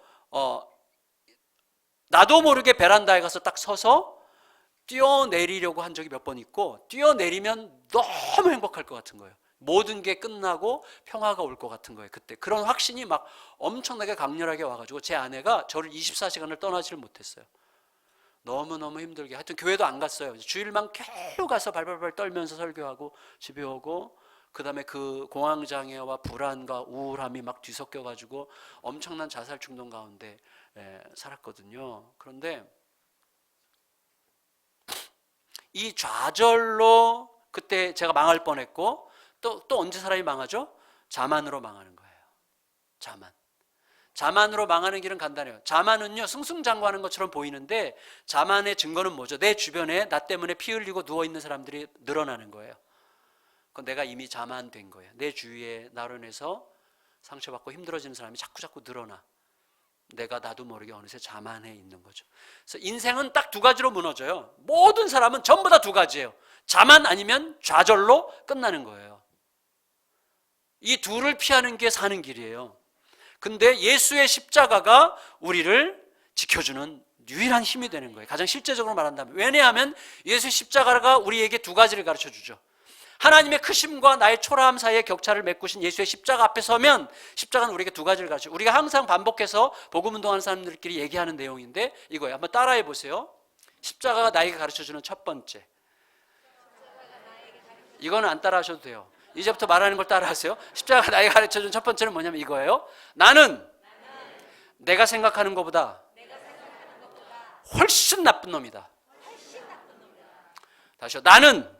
나도 모르게 베란다에 가서 딱 서서 뛰어내리려고 한 적이 몇 번 있고 뛰어내리면 너무 행복할 것 같은 거예요. 모든 게 끝나고 평화가 올 것 같은 거예요. 그때 그런 확신이 막 엄청나게 강렬하게 와가지고 제 아내가 저를 24시간을 떠나지를 못했어요. 너무너무 힘들게. 하여튼 교회도 안 갔어요. 주일만 겨우 가서 발발발 떨면서 설교하고 집에 오고 그 다음에 그 공황장애와 불안과 우울함이 막 뒤섞여가지고 엄청난 자살 충동 가운데 살았거든요. 그런데 이 좌절로 그때 제가 망할 뻔했고 또 언제 사람이 망하죠? 자만으로 망하는 거예요. 자만으로 망하는 길은 간단해요. 자만은요 승승장구하는 것처럼 보이는데 자만의 증거는 뭐죠? 내 주변에 나 때문에 피 흘리고 누워있는 사람들이 늘어나는 거예요. 그건 내가 이미 자만된 거예요. 내 주위에 나로 인해서 상처받고 힘들어지는 사람이 자꾸 늘어나. 내가 나도 모르게 어느새 자만해 있는 거죠. 그래서 인생은 딱 두 가지로 무너져요. 모든 사람은 전부 다 두 가지예요. 자만 아니면 좌절로 끝나는 거예요. 이 둘을 피하는 게 사는 길이에요. 근데 예수의 십자가가 우리를 지켜주는 유일한 힘이 되는 거예요. 가장 실제적으로 말한다면. 왜냐하면 예수의 십자가가 우리에게 두 가지를 가르쳐 주죠. 하나님의 크심과 나의 초라함 사이의 격차를 메꾸신 예수의 십자가 앞에 서면 십자가는 우리에게 두 가지를 가르쳐요. 우리가 항상 반복해서 복음 운동하는 사람들끼리 얘기하는 내용인데 이거예요. 한번 따라해 보세요. 십자가가 나에게 가르쳐주는 첫 번째. 이거는 안 따라하셔도 돼요. 이제부터 말하는 걸 따라하세요. 십자가가 나에게 가르쳐주는 첫 번째는 뭐냐면 이거예요. 나는 내가 생각하는 것보다 훨씬 나쁜 놈이다. 다시요. 나는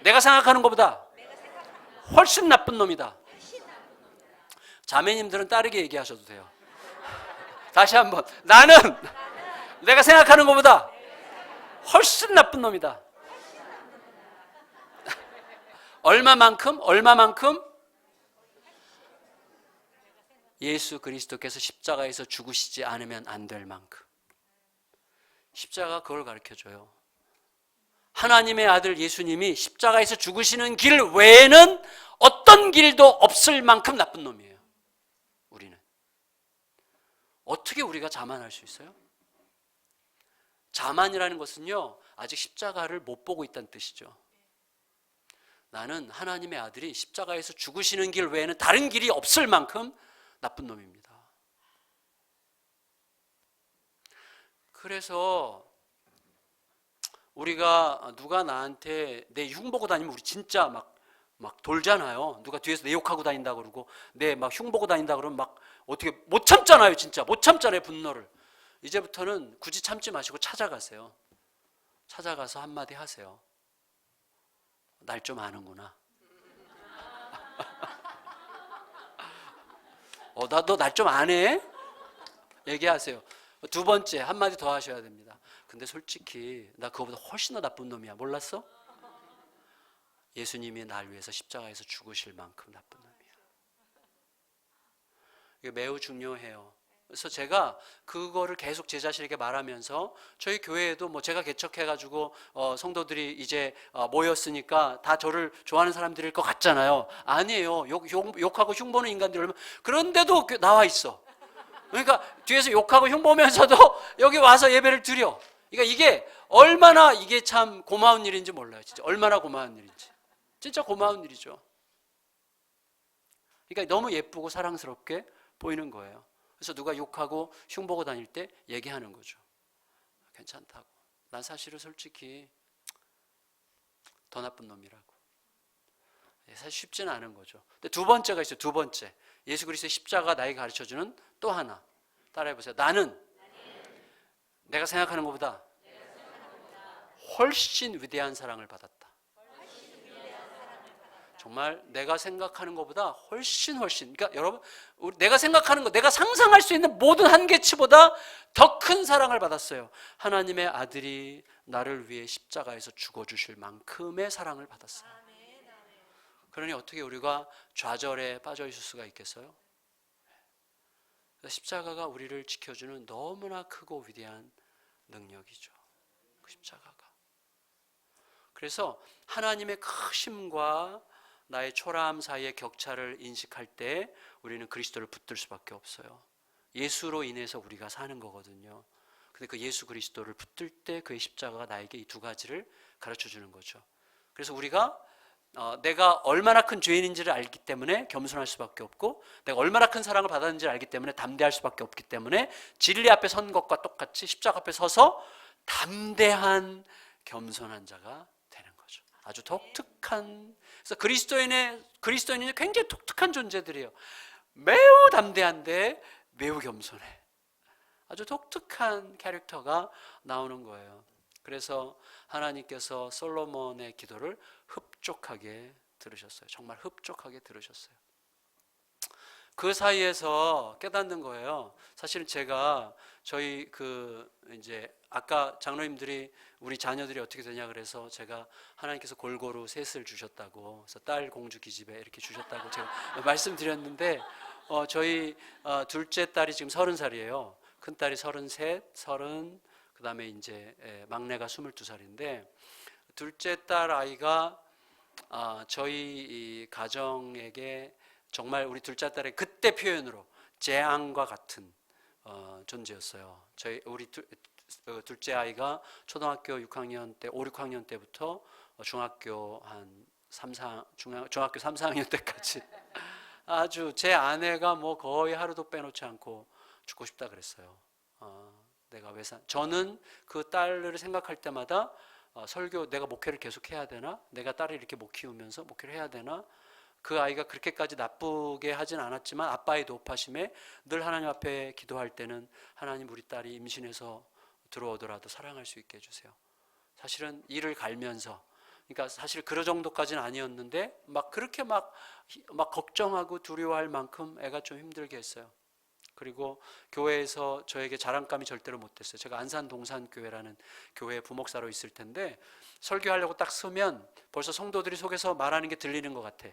내가 생각하는 것보다 훨씬 나쁜 놈이다. 자매님들은 따르게 얘기하셔도 돼요. 다시 한번. 나는 내가 생각하는 것보다 훨씬 나쁜 놈이다. 얼마만큼? 예수 그리스도께서 십자가에서 죽으시지 않으면 안 될 만큼. 십자가가 그걸 가르쳐줘요. 하나님의 아들 예수님이 십자가에서 죽으시는 길 외에는 어떤 길도 없을 만큼 나쁜 놈이에요. 우리는. 어떻게 우리가 자만할 수 있어요? 자만이라는 것은요, 아직 십자가를 못 보고 있다는 뜻이죠. 나는 하나님의 아들이 십자가에서 죽으시는 길 외에는 다른 길이 없을 만큼 나쁜 놈입니다. 그래서 우리가 누가 나한테 내 흉보고 다니면 우리 진짜 막 돌잖아요. 누가 뒤에서 내 욕하고 다닌다 그러고 내 막 흉보고 다닌다 그러면 막 어떻게 못 참잖아요. 진짜 못 참잖아요. 분노를. 이제부터는 굳이 참지 마시고 찾아가세요. 찾아가서 한마디 하세요. 날 좀 아는구나. 너 날 좀 아네? 얘기하세요. 두 번째 한마디 더 하셔야 됩니다. 근데 솔직히 나 그거보다 훨씬 더 나쁜 놈이야. 몰랐어? 예수님이 날 위해서 십자가에서 죽으실 만큼 나쁜 놈이야. 이게 매우 중요해요. 그래서 제가 그거를 계속 제 자신에게 말하면서 저희 교회에도 뭐 제가 개척해가지고 성도들이 이제 모였으니까 다 저를 좋아하는 사람들일 것 같잖아요. 아니에요. 욕하고 흉보는 인간들이 얼마나, 그런데도 나와 있어. 그러니까 뒤에서 욕하고 흉보면서도 여기 와서 예배를 드려. 그러니까 이게 얼마나 이게 참 고마운 일인지 몰라요. 진짜 얼마나 고마운 일인지. 진짜 고마운 일이죠. 그러니까 너무 예쁘고 사랑스럽게 보이는 거예요. 그래서 누가 욕하고 흉보고 다닐 때 얘기하는 거죠. 괜찮다고. 난 사실은 솔직히 더 나쁜 놈이라고. 사실 쉽지는 않은 거죠. 근데 두 번째가 있어요. 두 번째. 예수 그리스도의 십자가가 나에게 가르쳐주는 또 하나. 따라해보세요. 나는 내가 생각하는 것보다 훨씬 위대한 사랑을 받았다. 정말 내가 생각하는 것보다 훨씬. 그러니까 여러분, 내가 생각하는 것, 내가 상상할 수 있는 모든 한계치보다 더 큰 사랑을 받았어요. 하나님의 아들이 나를 위해 십자가에서 죽어주실 만큼의 사랑을 받았어요. 그러니 어떻게 우리가 좌절에 빠져 있을 수가 있겠어요? 십자가가 우리를 지켜주는 너무나 크고 위대한 능력이죠. 그 십자가가. 그래서 하나님의 크심과 나의 초라함 사이의 격차를 인식할 때 우리는 그리스도를 붙들 수밖에 없어요. 예수로 인해서 우리가 사는 거거든요. 근데 그 예수 그리스도를 붙들 때 그의 십자가가 나에게 이 두 가지를 가르쳐 주는 거죠. 그래서 우리가 내가 얼마나 큰 죄인인지를 알기 때문에 겸손할 수밖에 없고, 내가 얼마나 큰 사랑을 받았는지를 알기 때문에 담대할 수밖에 없기 때문에 진리 앞에 선 것과 똑같이 십자가 앞에 서서 담대한 겸손한 자가 되는 거죠. 아주 독특한. 그래서 그리스도인은 굉장히 독특한 존재들이에요. 매우 담대한데 매우 겸손해. 아주 독특한 캐릭터가 나오는 거예요. 그래서 하나님께서 솔로몬의 기도를 흡족하게 들으셨어요. 정말 흡족하게 들으셨어요. 그 사이에서 깨닫는 거예요. 사실은 제가 저희 이제 아까 장로님들이 우리 자녀들이 어떻게 되냐 그래서 제가 하나님께서 골고루 셋을 주셨다고, 그래서 딸 공주 기집애 이렇게 주셨다고 제가 말씀드렸는데 저희 둘째 딸이 지금 30살이에요. 큰 딸이 33, 30, 그다음에 이제 막내가 22살인데 둘째 딸 아이가 저희 가정에게 정말 우리 둘째 딸의 그때 표현으로 재앙과 같은 존재였어요. 우리 둘째 아이가 초등학교 6학년 때, 5, 6학년 때부터 중학교 3, 4학년 때까지 아주 제 아내가 뭐 거의 하루도 빼놓지 않고 죽고 싶다 그랬어요. 내가 왜 저는 그 딸을 생각할 때마다 설교, 내가 목회를 계속 해야 되나? 내가 딸을 이렇게 못 키우면서 목회를 해야 되나? 그 아이가 그렇게까지 나쁘게 하진 않았지만 아빠의 높아심에 늘 하나님 앞에 기도할 때는 하나님 우리 딸이 임신해서 들어오더라도 사랑할 수 있게 해주세요. 사실은 이를 갈면서, 그러니까 사실 그런 정도까지는 아니었는데 막 그렇게 막 걱정하고 두려워할 만큼 애가 좀 힘들게 했어요. 그리고 교회에서 저에게 자랑감이 절대로 못 됐어요. 제가 안산 동산교회라는 교회에 부목사로 있을 텐데 설교하려고 딱 서면 벌써 성도들이 속에서 말하는 게 들리는 것 같아.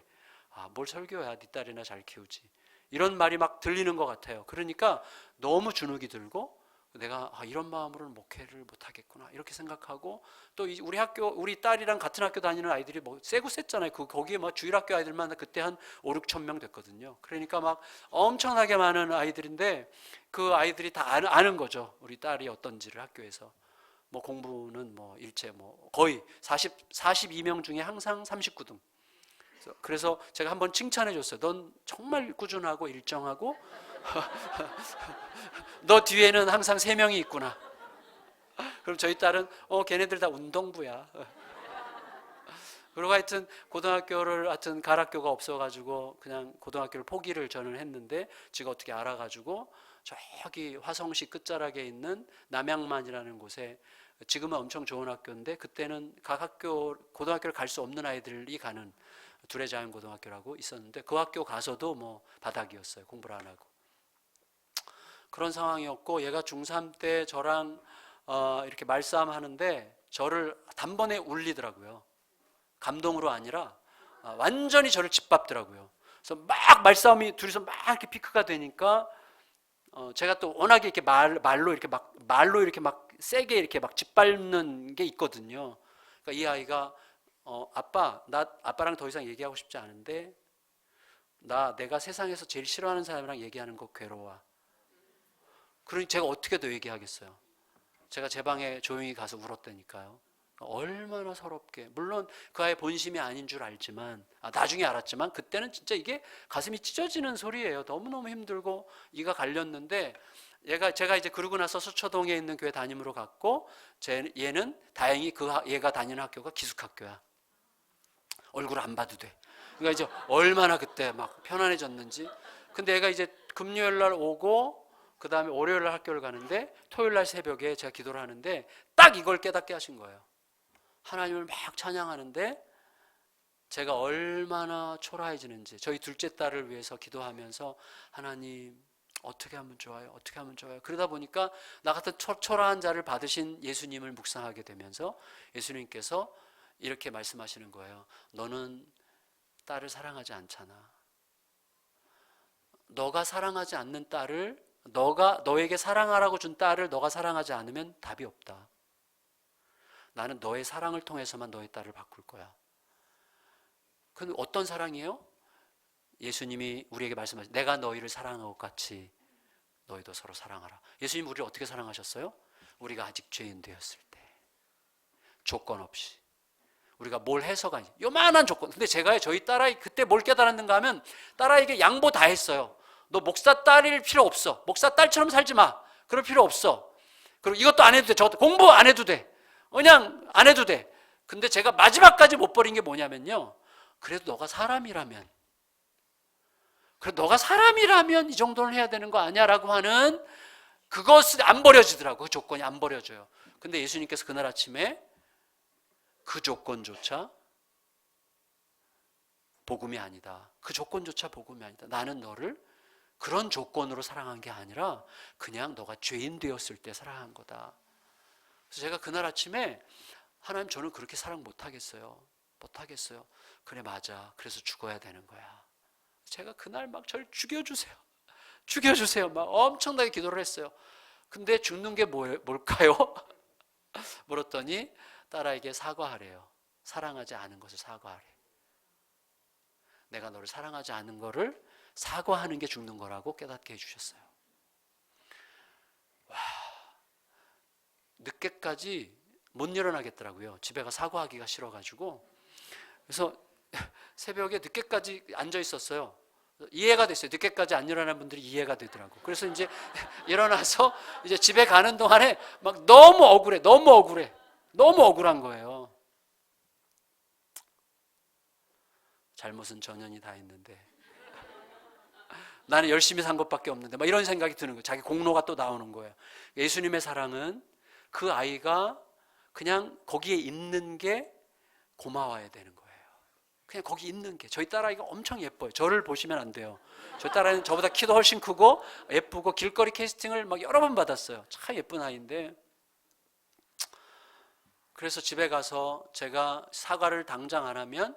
뭘 설교야, 네 딸이나 잘 키우지, 이런 말이 막 들리는 것 같아요. 그러니까 너무 주눅이 들고 내가 이런 마음으로는 목회를 못하겠구나 이렇게 생각하고, 또 우리 딸이랑 같은 학교 다니는 아이들이 뭐 세고 셌잖아요. 거기에 막 주일학교 아이들만 그때 한 5, 6천 명 됐거든요. 그러니까 막 엄청나게 많은 아이들인데 그 아이들이 다 아는 거죠. 우리 딸이 어떤지를 학교에서. 뭐 공부는 뭐 일체 뭐 거의 42명 중에 항상 39등. 그래서 제가 한번 칭찬해 줬어요. 넌 정말 꾸준하고 일정하고 너 뒤에는 항상 3명이 있구나. 그럼 저희 딸은 걔네들 다 운동부야. 그리고 하여튼 고등학교를 하여튼 갈 학교가 없어가지고 그냥 고등학교를 포기를 저는 했는데 지가 어떻게 알아가지고 저기 화성시 끝자락에 있는 남양만이라는 곳에 지금은 엄청 좋은 학교인데 그때는 각 학교 고등학교를 갈 수 없는 아이들이 가는 두레자연고등학교라고 있었는데 그 학교 가서도 뭐 바닥이었어요. 공부를 안 하고. 그런 상황이었고 얘가 중3 때 저랑 이렇게 말싸움 하는데 저를 단번에 울리더라고요. 감동으로 아니라 완전히 저를 짓밟더라고요. 그래서 막 말싸움이 둘이서 막 이렇게 피크가 되니까 제가 또 워낙에 이렇게 말로 이렇게 막 세게 이렇게 막 짓밟는 게 있거든요. 그러니까 이 아이가 아빠, 나 아빠랑 더 이상 얘기하고 싶지 않은데 내가 세상에서 제일 싫어하는 사람이랑 얘기하는 거 괴로워. 그러니 제가 어떻게 더 얘기하겠어요? 제가 제 방에 조용히 가서 울었다니까요. 얼마나 서럽게. 물론 그 아이의 본심이 아닌 줄 알지만 나중에 알았지만 그때는 진짜 이게 가슴이 찢어지는 소리예요. 너무너무 힘들고 이가 갈렸는데 제가 이제 그러고 나서 수초동에 있는 교회 담임으로 갔고 얘는 다행히 얘가 다니는 학교가 기숙학교야. 얼굴 안 봐도 돼. 그러니까 이제 얼마나 그때 막 편안해졌는지. 근데 얘가 이제 금요일 날 오고 그 다음에 월요일 날 학교를 가는데 토요일 날 새벽에 제가 기도를 하는데 딱 이걸 깨닫게 하신 거예요. 하나님을 막 찬양하는데 제가 얼마나 초라해지는지 저희 둘째 딸을 위해서 기도하면서 하나님 어떻게 하면 좋아요? 어떻게 하면 좋아요? 그러다 보니까 나 같은 초라한 자를 받으신 예수님을 묵상하게 되면서 예수님께서 이렇게 말씀하시는 거예요. 너는 딸을 사랑하지 않잖아. 너가 사랑하지 않는 딸을 너에게 사랑하라고 준 딸을 너가 사랑하지 않으면 답이 없다. 나는 너의 사랑을 통해서만 너의 딸을 바꿀 거야. 그건 어떤 사랑이에요? 예수님이 우리에게 말씀하신 내가 너희를 사랑한 것 같이 너희도 서로 사랑하라. 예수님 우리를 어떻게 사랑하셨어요? 우리가 아직 죄인 되었을 때 조건 없이 우리가 뭘 해서가 아니라 요만한 조건. 근데 제가 저희 딸아이 그때 뭘 깨달았는가 하면 딸아이에게 양보 다 했어요. 너 목사 딸일 필요 없어. 목사 딸처럼 살지 마. 그럴 필요 없어. 그리고 이것도 안 해도 돼. 저것도 공부 안 해도 돼. 그냥 안 해도 돼. 근데 제가 마지막까지 못 버린 게 뭐냐면요. 그래도 너가 사람이라면 이 정도는 해야 되는 거 아니야? 라고 하는 그것은 안 버려지더라고. 그 조건이 안 버려져요. 근데 예수님께서 그날 아침에 그 조건조차 복음이 아니다. 그 조건조차 복음이 아니다. 나는 너를 그런 조건으로 사랑한 게 아니라 그냥 너가 죄인 되었을 때 사랑한 거다. 그래서 제가 그날 아침에 하나님 저는 그렇게 사랑 못하겠어요. 못하겠어요. 그래 맞아. 그래서 죽어야 되는 거야. 제가 그날 막 저를 죽여주세요. 죽여주세요. 막 엄청나게 기도를 했어요. 근데 죽는 게 뭘까요? 물었더니 딸아이에게 사과하래요. 사랑하지 않은 것을 사과하래. 내가 너를 사랑하지 않은 거를 사과하는 게 죽는 거라고 깨닫게 해주셨어요. 와, 늦게까지 못 일어나겠더라고요. 집에 가 사과하기가 싫어가지고. 그래서 새벽에 늦게까지 앉아 있었어요. 이해가 됐어요. 늦게까지 안 일어나는 분들이 이해가 되더라고. 그래서 이제 일어나서 이제 집에 가는 동안에 막 너무 억울한 거예요. 잘못은 전현이 다 했는데 나는 열심히 산 것밖에 없는데 막 이런 생각이 드는 거예요. 자기 공로가 또 나오는 거예요. 예수님의 사랑은 그 아이가 그냥 거기에 있는 게 고마워야 되는 거예요. 그냥 거기 있는 게. 저희 딸아이가 엄청 예뻐요. 저를 보시면 안 돼요. 저희 딸아이는 저보다 키도 훨씬 크고 예쁘고 길거리 캐스팅을 막 여러 번 받았어요. 참 예쁜 아이인데 그래서 집에 가서 제가 사과를 당장 안 하면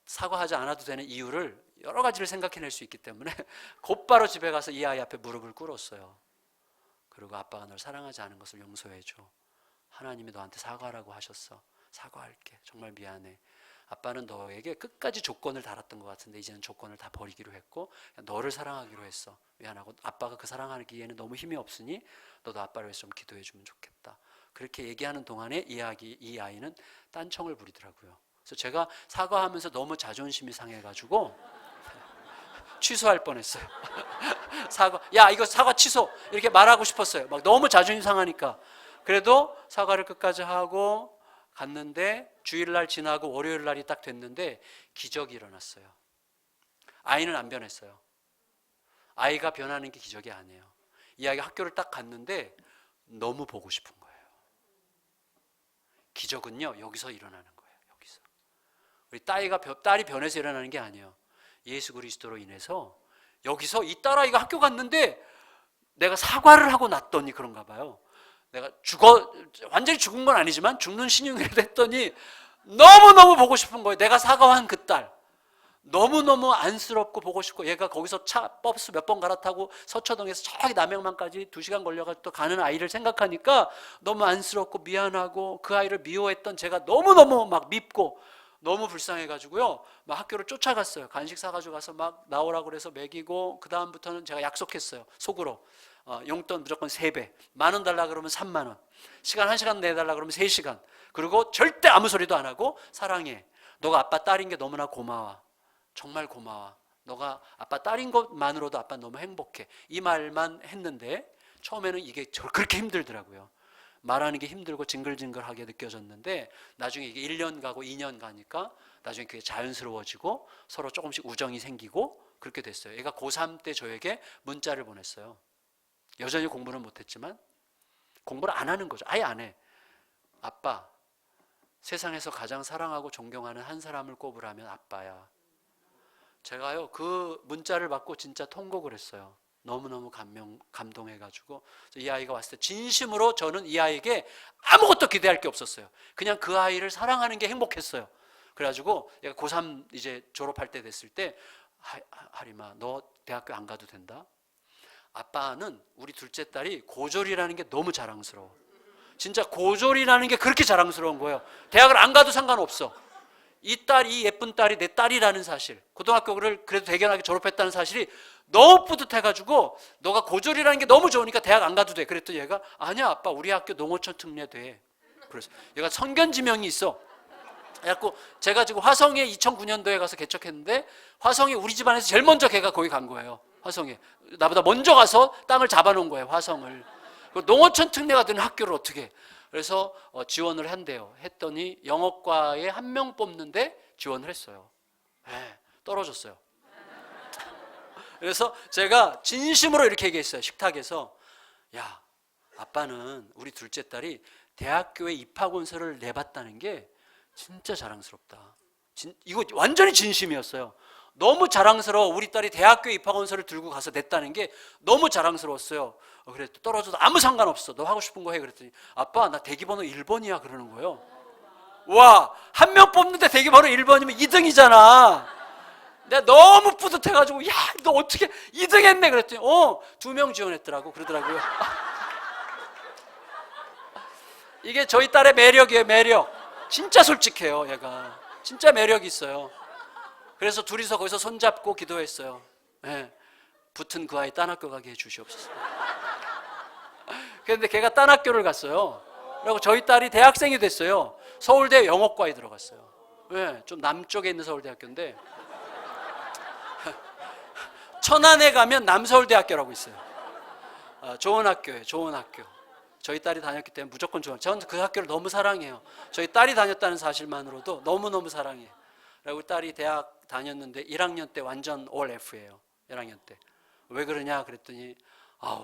사과하지 않아도 되는 이유를 여러 가지를 생각해낼 수 있기 때문에 곧바로 집에 가서 이 아이 앞에 무릎을 꿇었어요. 그리고 아빠가 널 사랑하지 않은 것을 용서해줘. 하나님이 너한테 사과하라고 하셨어. 사과할게. 정말 미안해. 아빠는 너에게 끝까지 조건을 달았던 것 같은데 이제는 조건을 다 버리기로 했고 너를 사랑하기로 했어. 미안하고 아빠가 그 사랑하기에는 너무 힘이 없으니 너도 아빠를 위해서 좀 기도해 주면 좋겠다. 그렇게 얘기하는 동안에 이 아이는 딴청을 부리더라고요. 그래서 제가 사과하면서 너무 자존심이 상해가지고 취소할 뻔했어요. 야 이거 사과 취소 이렇게 말하고 싶었어요. 막 너무 자존심 상하니까. 그래도 사과를 끝까지 하고 갔는데 주일날 지나고 월요일 날이 딱 됐는데 기적이 일어났어요. 아이는 안 변했어요. 아이가 변하는 게 기적이 아니에요. 이 아이가 학교를 딱 갔는데 너무 보고 싶은 거예요. 기적은요 여기서 일어나는 거예요. 여기서 우리 딸이 변해서 일어나는 게 아니에요. 예수 그리스도로 인해서 여기서 이 딸아이가 학교 갔는데 내가 사과를 하고 났더니 그런가 봐요. 내가 완전히 죽은 건 아니지만 죽는 신용이라도 했더니 너무너무 보고 싶은 거예요. 내가 사과한 그 딸 너무너무 안쓰럽고 보고 싶고, 얘가 거기서 버스 몇 번 갈아타고 서초동에서 저기 남양만까지 2시간 걸려가지고 또 가는 아이를 생각하니까 너무 안쓰럽고 미안하고, 그 아이를 미워했던 제가 너무너무 막 밉고 너무 불쌍해가지고요 막 학교를 쫓아갔어요. 간식 사가지고 가서 막 나오라고 그래서 먹이고, 그 다음부터는 제가 약속했어요. 속으로 용돈 무조건 3배, 10,000원 달라 그러면 30,000원, 시간 1시간 내달라 그러면 3시간, 그리고 절대 아무 소리도 안 하고 사랑해, 너가 아빠 딸인 게 너무나 고마워, 정말 고마워, 너가 아빠 딸인 것만으로도 아빠 너무 행복해, 이 말만 했는데 처음에는 이게 그렇게 힘들더라고요. 말하는 게 힘들고 징글징글하게 느껴졌는데 나중에 이게 1년 가고 2년 가니까 나중에 그게 자연스러워지고 서로 조금씩 우정이 생기고 그렇게 됐어요. 얘가 고3 때 저에게 문자를 보냈어요. 여전히 공부는 못했지만 공부를 안 하는 거죠. 아예 안 해. 아빠, 세상에서 가장 사랑하고 존경하는 한 사람을 꼽으라면 아빠야. 제가요 그 문자를 받고 진짜 통곡을 했어요. 너무너무 감동해가지고 이 아이가 왔을 때 진심으로 저는 이 아이에게 아무것도 기대할 게 없었어요. 그냥 그 아이를 사랑하는 게 행복했어요. 그래가지고 얘가 고3 이제 졸업할 때 됐을 때, 하림아 너 대학교 안 가도 된다. 아빠는 우리 둘째 딸이 고졸이라는 게 너무 자랑스러워. 진짜 고졸이라는 게 그렇게 자랑스러운 거예요. 대학을 안 가도 상관없어. 이 예쁜 딸이 내 딸이라는 사실, 고등학교를 그래도 대견하게 졸업했다는 사실이 너무 뿌듯해가지고 너가 고졸이라는 게 너무 좋으니까 대학 안 가도 돼. 그랬더니 얘가 아니야 아빠 우리 학교 농어촌 특례돼. 그래서 얘가 선견지명이 있어. 그래갖고 제가 지금 화성에 2009년도에 가서 개척했는데 화성에 우리 집안에서 제일 먼저 걔가 거기 간 거예요. 화성에 나보다 먼저 가서 땅을 잡아놓은 거예요. 화성을. 농어촌 특례가 되는 학교를 어떻게, 그래서 지원을 한대요. 했더니 영어과에 1명 뽑는데 지원을 했어요. 네, 떨어졌어요. 그래서 제가 진심으로 이렇게 얘기했어요. 식탁에서, 야 아빠는 우리 둘째 딸이 대학교에 입학원서를 내봤다는 게 진짜 자랑스럽다. 이거 완전히 진심이었어요. 너무 자랑스러워. 우리 딸이 대학교에 입학원서를 들고 가서 냈다는 게 너무 자랑스러웠어요. 그래 떨어져도 아무 상관없어, 너 하고 싶은 거 해. 그랬더니 아빠 나 대기번호 1번이야 그러는 거예요. 와, 1명 뽑는데 대기번호 1번이면 2등이잖아. 내가 너무 뿌듯해가지고 야 너 어떻게 2등 했네 그랬더니 2명 지원했더라고. 그러더라고요. 이게 저희 딸의 매력이에요. 매력. 진짜 솔직해요. 얘가 진짜 매력이 있어요. 그래서 둘이서 거기서 손잡고 기도했어요. 네, 붙은 그 아이 딴 학교 가게 해주시옵소서. 그런데 걔가 딴 학교를 갔어요. 그리고 저희 딸이 대학생이 됐어요. 서울대 영어과에 들어갔어요. 네, 좀 남쪽에 있는 서울대학교인데 천안에 가면 남서울대학교라고 있어요. 좋은 학교예요. 좋은 학교. 저희 딸이 다녔기 때문에 무조건 좋아요. 저는 그 학교를 너무 사랑해요. 저희 딸이 다녔다는 사실만으로도 너무너무 사랑해요. 그리고 딸이 대학 다녔는데 1학년 때 완전 올 F예요. 1학년 때. 왜 그러냐 그랬더니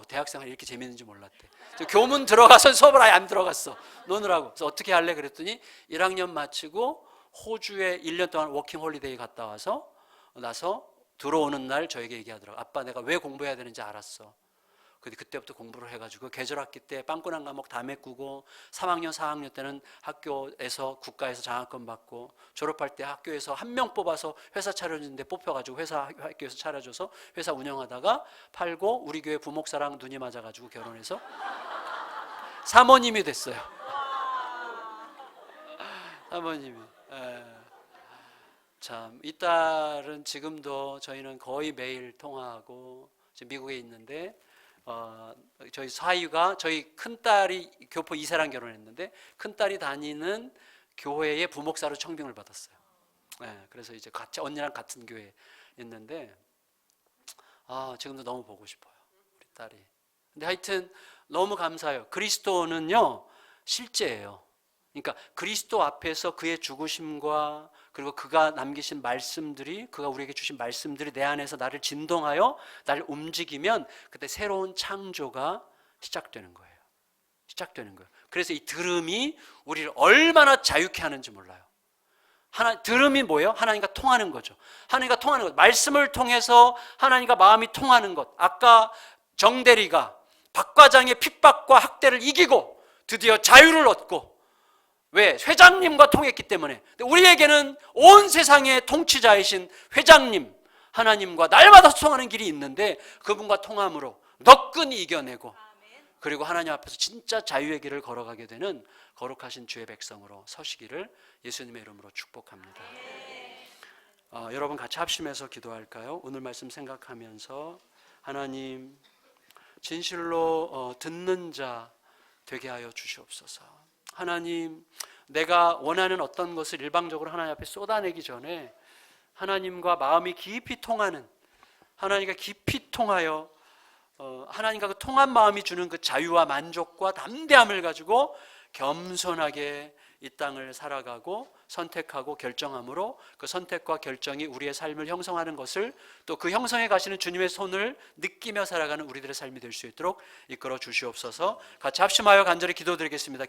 대학생활이 이렇게 재밌는지 몰랐대. 교문 들어가서 수업을 아예 안 들어갔어. 노느라고. 그래서 어떻게 할래 그랬더니 1학년 마치고 호주에 1년 동안 워킹 홀리데이 갔다 와서 들어오는 날 저에게 얘기하더라고. 아빠 내가 왜 공부해야 되는지 알았어. 근데 그때부터 공부를 해가지고 계절학기 때 빵꾸난 과목 다 메꾸고 3학년 4학년 때는 학교에서 국가에서 장학금 받고, 졸업할 때 학교에서 1명 뽑아서 회사 차려주는데 뽑혀가지고 학교에서 차려줘서 회사 운영하다가 팔고 우리 교회 부목사랑 눈이 맞아가지고 결혼해서 사모님이 됐어요. 사모님이. 참, 이 딸은 지금도 저희는 거의 매일 통화하고 지금 미국에 있는데 저희 사위가 저희 큰딸이 교포 이세랑 결혼했는데 큰딸이 다니는 교회의 부목사로 청빙을 받았어요. 그래서 이제 같이 언니랑 같은 교회에 있는데 지금도 너무 보고 싶어요, 우리 딸이. 근데 하여튼 너무 감사해요. 그리스도는요 실제예요. 그러니까 그리스도 앞에서 그의 죽으심과 그리고 그가 남기신 말씀들이, 그가 우리에게 주신 말씀들이 내 안에서 나를 진동하여 나를 움직이면 그때 새로운 창조가 시작되는 거예요. 시작되는 거예요. 그래서 이 들음이 우리를 얼마나 자유케 하는지 몰라요. 들음이 뭐예요? 하나님과 통하는 거죠. 하나님과 통하는 것. 말씀을 통해서 하나님과 마음이 통하는 것. 아까 정대리가 박 과장의 핍박과 학대를 이기고 드디어 자유를 얻고, 왜? 회장님과 통했기 때문에. 근데 우리에게는 온 세상의 통치자이신 회장님 하나님과 날마다 소통하는 길이 있는데 그분과 통함으로 너끈히 이겨내고, 그리고 하나님 앞에서 진짜 자유의 길을 걸어가게 되는 거룩하신 주의 백성으로 서시기를 예수님의 이름으로 축복합니다. 여러분 같이 합심해서 기도할까요? 오늘 말씀 생각하면서 하나님 진실로 듣는 자 되게 하여 주시옵소서. 하나님, 내가 원하는 어떤 것을 일방적으로 하나님 앞에 쏟아내기 전에 하나님과 마음이 깊이 통하는, 하나님과 깊이 통하여 하나님과 그 통한 마음이 주는 그 자유와 만족과 담대함을 가지고 겸손하게 이 땅을 살아가고 선택하고 결정함으로 그 선택과 결정이 우리의 삶을 형성하는 것을, 또 그 형성해 가시는 주님의 손을 느끼며 살아가는 우리들의 삶이 될 수 있도록 이끌어 주시옵소서. 같이 합심하여 간절히 기도드리겠습니다.